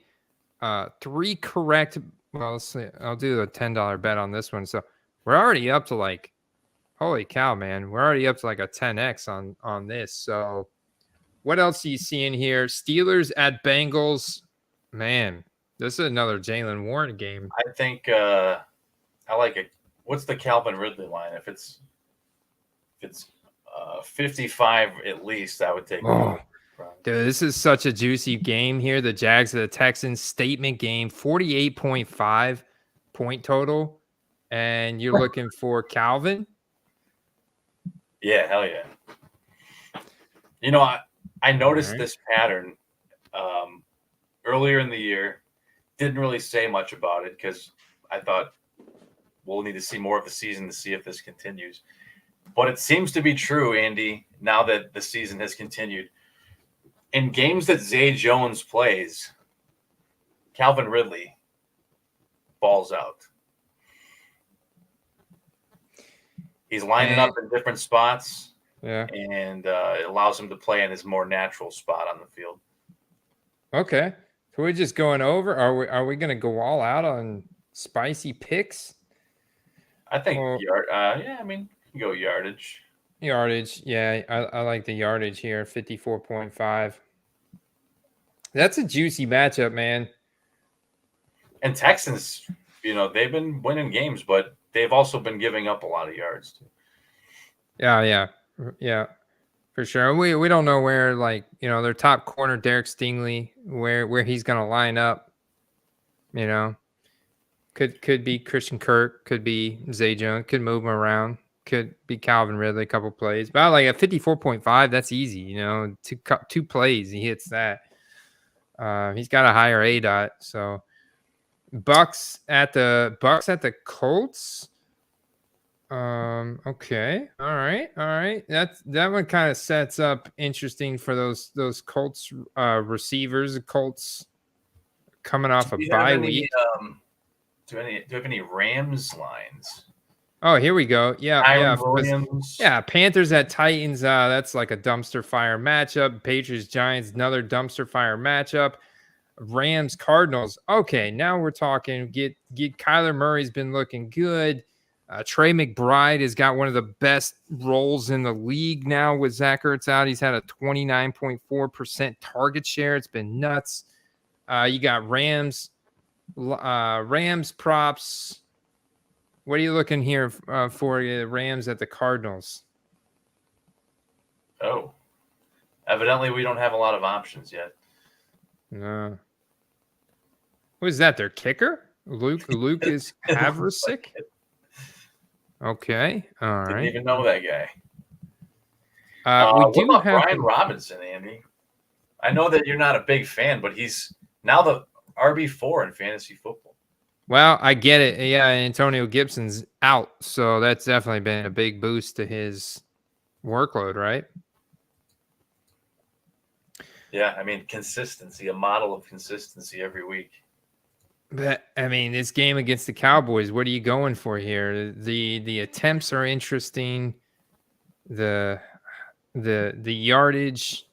Speaker 2: 3 correct. Well, let's see. I'll do a $10 bet on this one. So we're already up to like, holy cow, man. We're already up to like a 10x on this. So what else are you seeing here? Steelers at Bengals. Man, this is another Jaylen Warren game.
Speaker 5: I think I like it. What's the Calvin Ridley line? If it's 55 at least, I would take it.
Speaker 2: Dude, this is such a juicy game here. The Jags and the Texans statement game, 48.5 point total. And you're looking for Calvin?
Speaker 5: Yeah, hell yeah. You know, I noticed this pattern earlier in the year. Didn't really say much about it because I thought we'll need to see more of the season to see if this continues. But it seems to be true, Andy, now that the season has continued. In games that Zay Jones plays, Calvin Ridley balls out. He's lining up in different spots, and it allows him to play in his more natural spot on the field.
Speaker 2: Okay. So we're just going over. Are we going to go all out on spicy picks?
Speaker 5: I think, yeah, I mean, you can go yardage.
Speaker 2: Yardage. Yeah, I like the yardage here, 54.5. That's a juicy matchup, man.
Speaker 5: And Texans, they've been winning games, but they've also been giving up a lot of yards.
Speaker 2: Yeah, for sure. We don't know where, like, their top corner, Derek Stingley, where he's gonna line up. Could be Christian Kirk, could be Zay Jones, could move him around, could be Calvin Ridley, a couple plays. But like at 54.5, that's easy. Two plays, he hits that. He's got a higher A dot, so Bucks at the Colts. Okay. All right. That one kind of sets up interesting for those Colts receivers. The Colts coming off a bye week.
Speaker 5: Do you have any Rams lines?
Speaker 2: Oh, here we go. Yeah.
Speaker 5: Williams.
Speaker 2: Yeah, Panthers at Titans. That's like a dumpster fire matchup. Patriots Giants, another dumpster fire matchup. Rams Cardinals. Okay, now we're talking. Get Kyler Murray's been looking good. Trey McBride has got one of the best roles in the league now with Zach Ertz out. He's had a 29.4% target share. It's been nuts. You got Rams props. What are you looking here for the Rams at the Cardinals?
Speaker 5: Oh, evidently we don't have a lot of options yet.
Speaker 2: No. Who is that? Their kicker? Luke is Haversick? Okay. All right.
Speaker 5: Didn't even know that guy.
Speaker 2: We do
Speaker 5: what about
Speaker 2: have
Speaker 5: Brian Robinson, Andy? I know that you're not a big fan, but he's now the RB4 in fantasy football.
Speaker 2: Well, I get it. Yeah, Antonio Gibson's out, so that's definitely been a big boost to his workload, right?
Speaker 5: Yeah, I mean, consistency, a model of consistency every week.
Speaker 2: But I mean, this game against the Cowboys, what are you going for here? The attempts are interesting. The yardage,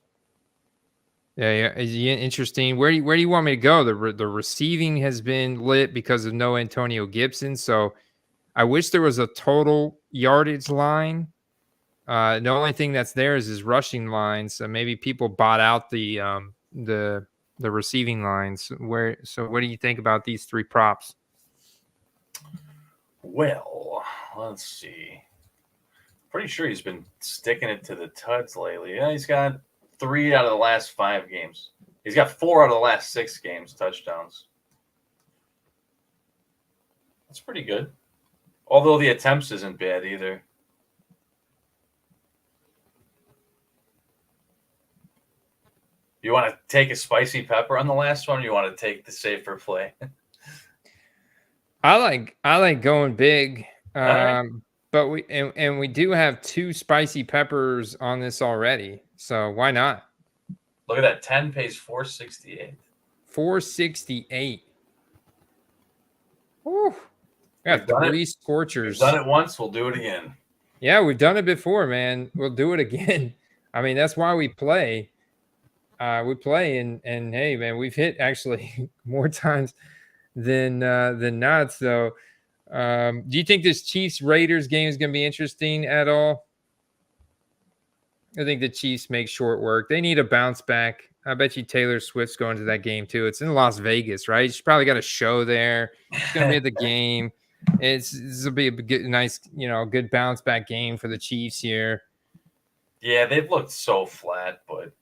Speaker 2: yeah, is interesting. Where do you want me to go? The receiving has been lit because of no Antonio Gibson. So I wish there was a total yardage line. The only thing that's there is his rushing line. So maybe people bought out the receiving lines. What do you think about these three props?
Speaker 5: Well, let's see. Pretty sure he's been sticking it to the Tuds lately. Yeah, he's got 3 out of the last 5 games. He's got 4 out of the last 6 games touchdowns. That's pretty good. Although the attempts isn't bad either. You want to take a spicy pepper on the last one? Or you want to take the safer play?
Speaker 2: I like going big,
Speaker 5: right.
Speaker 2: but we do have 2 spicy peppers on this already, so why not?
Speaker 5: Look at that. 10 pays $4.68.
Speaker 2: $4.68. Whew. Got 3 scorchers.
Speaker 5: We've done it once. We'll do it again.
Speaker 2: Yeah, we've done it before, man. We'll do it again. I mean, that's why we play. And hey, man, we've hit actually more times than not. So, do you think this Chiefs Raiders game is going to be interesting at all? I think the Chiefs make short work. They need a bounce back. I bet you Taylor Swift's going to that game too. It's in Las Vegas, right? She's probably got a show there. It's going to be at the game. This will be a nice, good bounce back game for the Chiefs here.
Speaker 5: Yeah, they've looked so flat, but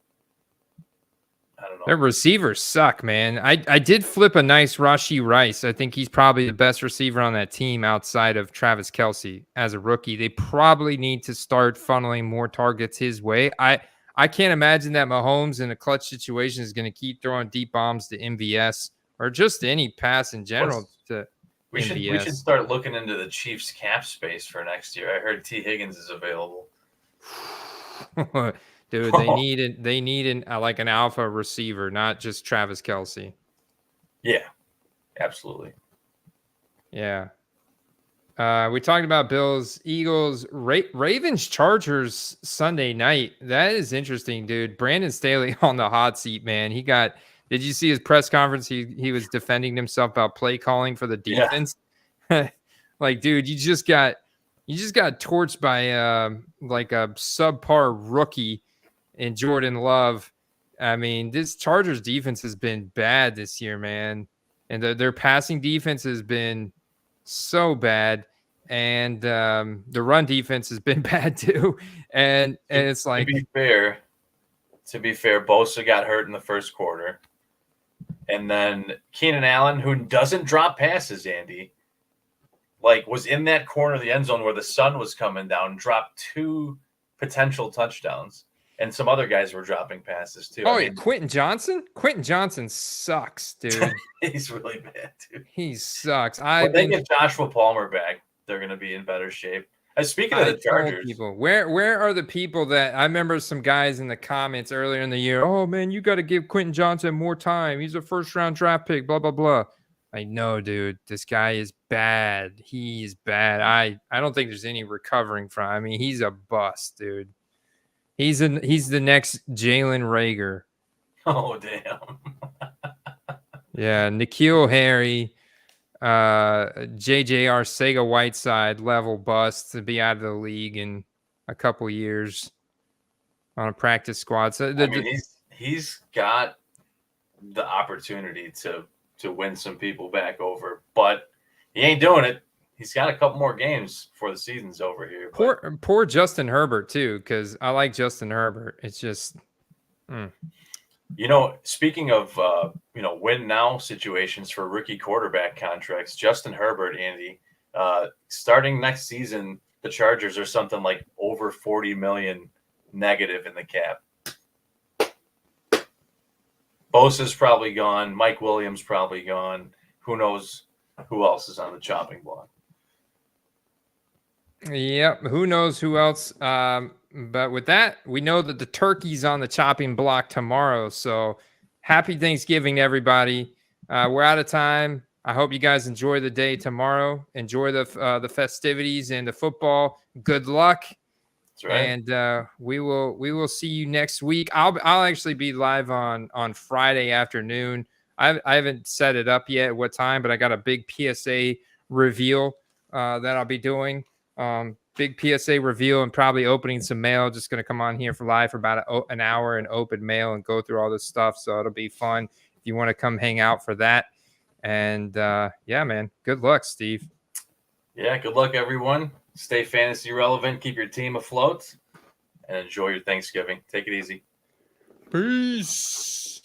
Speaker 5: I don't know.
Speaker 2: Their receivers suck, man. I did flip a nice Rashee Rice. I think he's probably the best receiver on that team outside of Travis Kelce as a rookie. They probably need to start funneling more targets his way. I can't imagine that Mahomes in a clutch situation is going to keep throwing deep bombs to MVS or just any pass in general
Speaker 5: we should start looking into the Chiefs cap space for next year. I heard T. Higgins is available.
Speaker 2: Dude, they need like an alpha receiver, not just Travis Kelce.
Speaker 5: Yeah, absolutely.
Speaker 2: Yeah. We talked about Bills, Eagles, Ravens, Chargers Sunday night. That is interesting, dude. Brandon Staley on the hot seat, man. Did you see his press conference? He was defending himself about play calling for the defense. Yeah. Like, dude, you just got you just got torched by like a subpar rookie in Jordan Love. I mean, this Chargers defense has been bad this year, man. And their passing defense has been so bad. And the run defense has been bad too. And it's like,
Speaker 5: to be fair, Bosa got hurt in the first quarter. And then Keenan Allen, who doesn't drop passes, Andy, like was in that corner of the end zone where the sun was coming down, dropped 2 potential touchdowns. And some other guys were dropping passes too.
Speaker 2: Oh, yeah, Quentin Johnson? Quentin Johnson sucks, dude.
Speaker 5: He's really bad, dude.
Speaker 2: He sucks.
Speaker 5: When they get Joshua Palmer back, they're going to be in better shape. Speaking of the Chargers,
Speaker 2: people, where are the people that I remember some guys in the comments earlier in the year? Oh man, you got to give Quentin Johnson more time. He's a first-round draft pick. Blah blah blah. I know, dude. This guy is bad. He's bad. I don't think there's any recovering from. I mean, he's a bust, dude. He's the next Jalen Reagor.
Speaker 5: Oh damn.
Speaker 2: Yeah, N'Keal Harry, JJ Arcega-Whiteside level bust to be out of the league in a couple years on a practice squad. So
Speaker 5: he's got the opportunity to win some people back over, but he ain't doing it. He's got a couple more games before the season's over here.
Speaker 2: Poor Justin Herbert too, because I like Justin Herbert. It's just,
Speaker 5: speaking of win now situations for rookie quarterback contracts, Justin Herbert, Andy, starting next season, the Chargers are something like over 40 million negative in the cap. Bosa's probably gone. Mike Williams probably gone. Who knows who else is on the chopping block?
Speaker 2: Yep. Who knows who else? But with that, we know that the turkey's on the chopping block tomorrow. So happy Thanksgiving, everybody. We're out of time. I hope you guys enjoy the day tomorrow. Enjoy the festivities and the football. Good luck.
Speaker 5: That's right.
Speaker 2: And we will see you next week. I'll actually be live on Friday afternoon. I haven't set it up yet what time, but I got a big PSA reveal that I'll be doing. Big PSA reveal and probably opening some mail. Just going to come on here for live for about an hour and open mail and go through all this stuff. So it'll be fun if you want to come hang out for that. And yeah, man, good luck, Steve.
Speaker 5: Yeah, good luck, everyone. Stay fantasy relevant. Keep your team afloat and enjoy your Thanksgiving. Take it easy.
Speaker 2: Peace.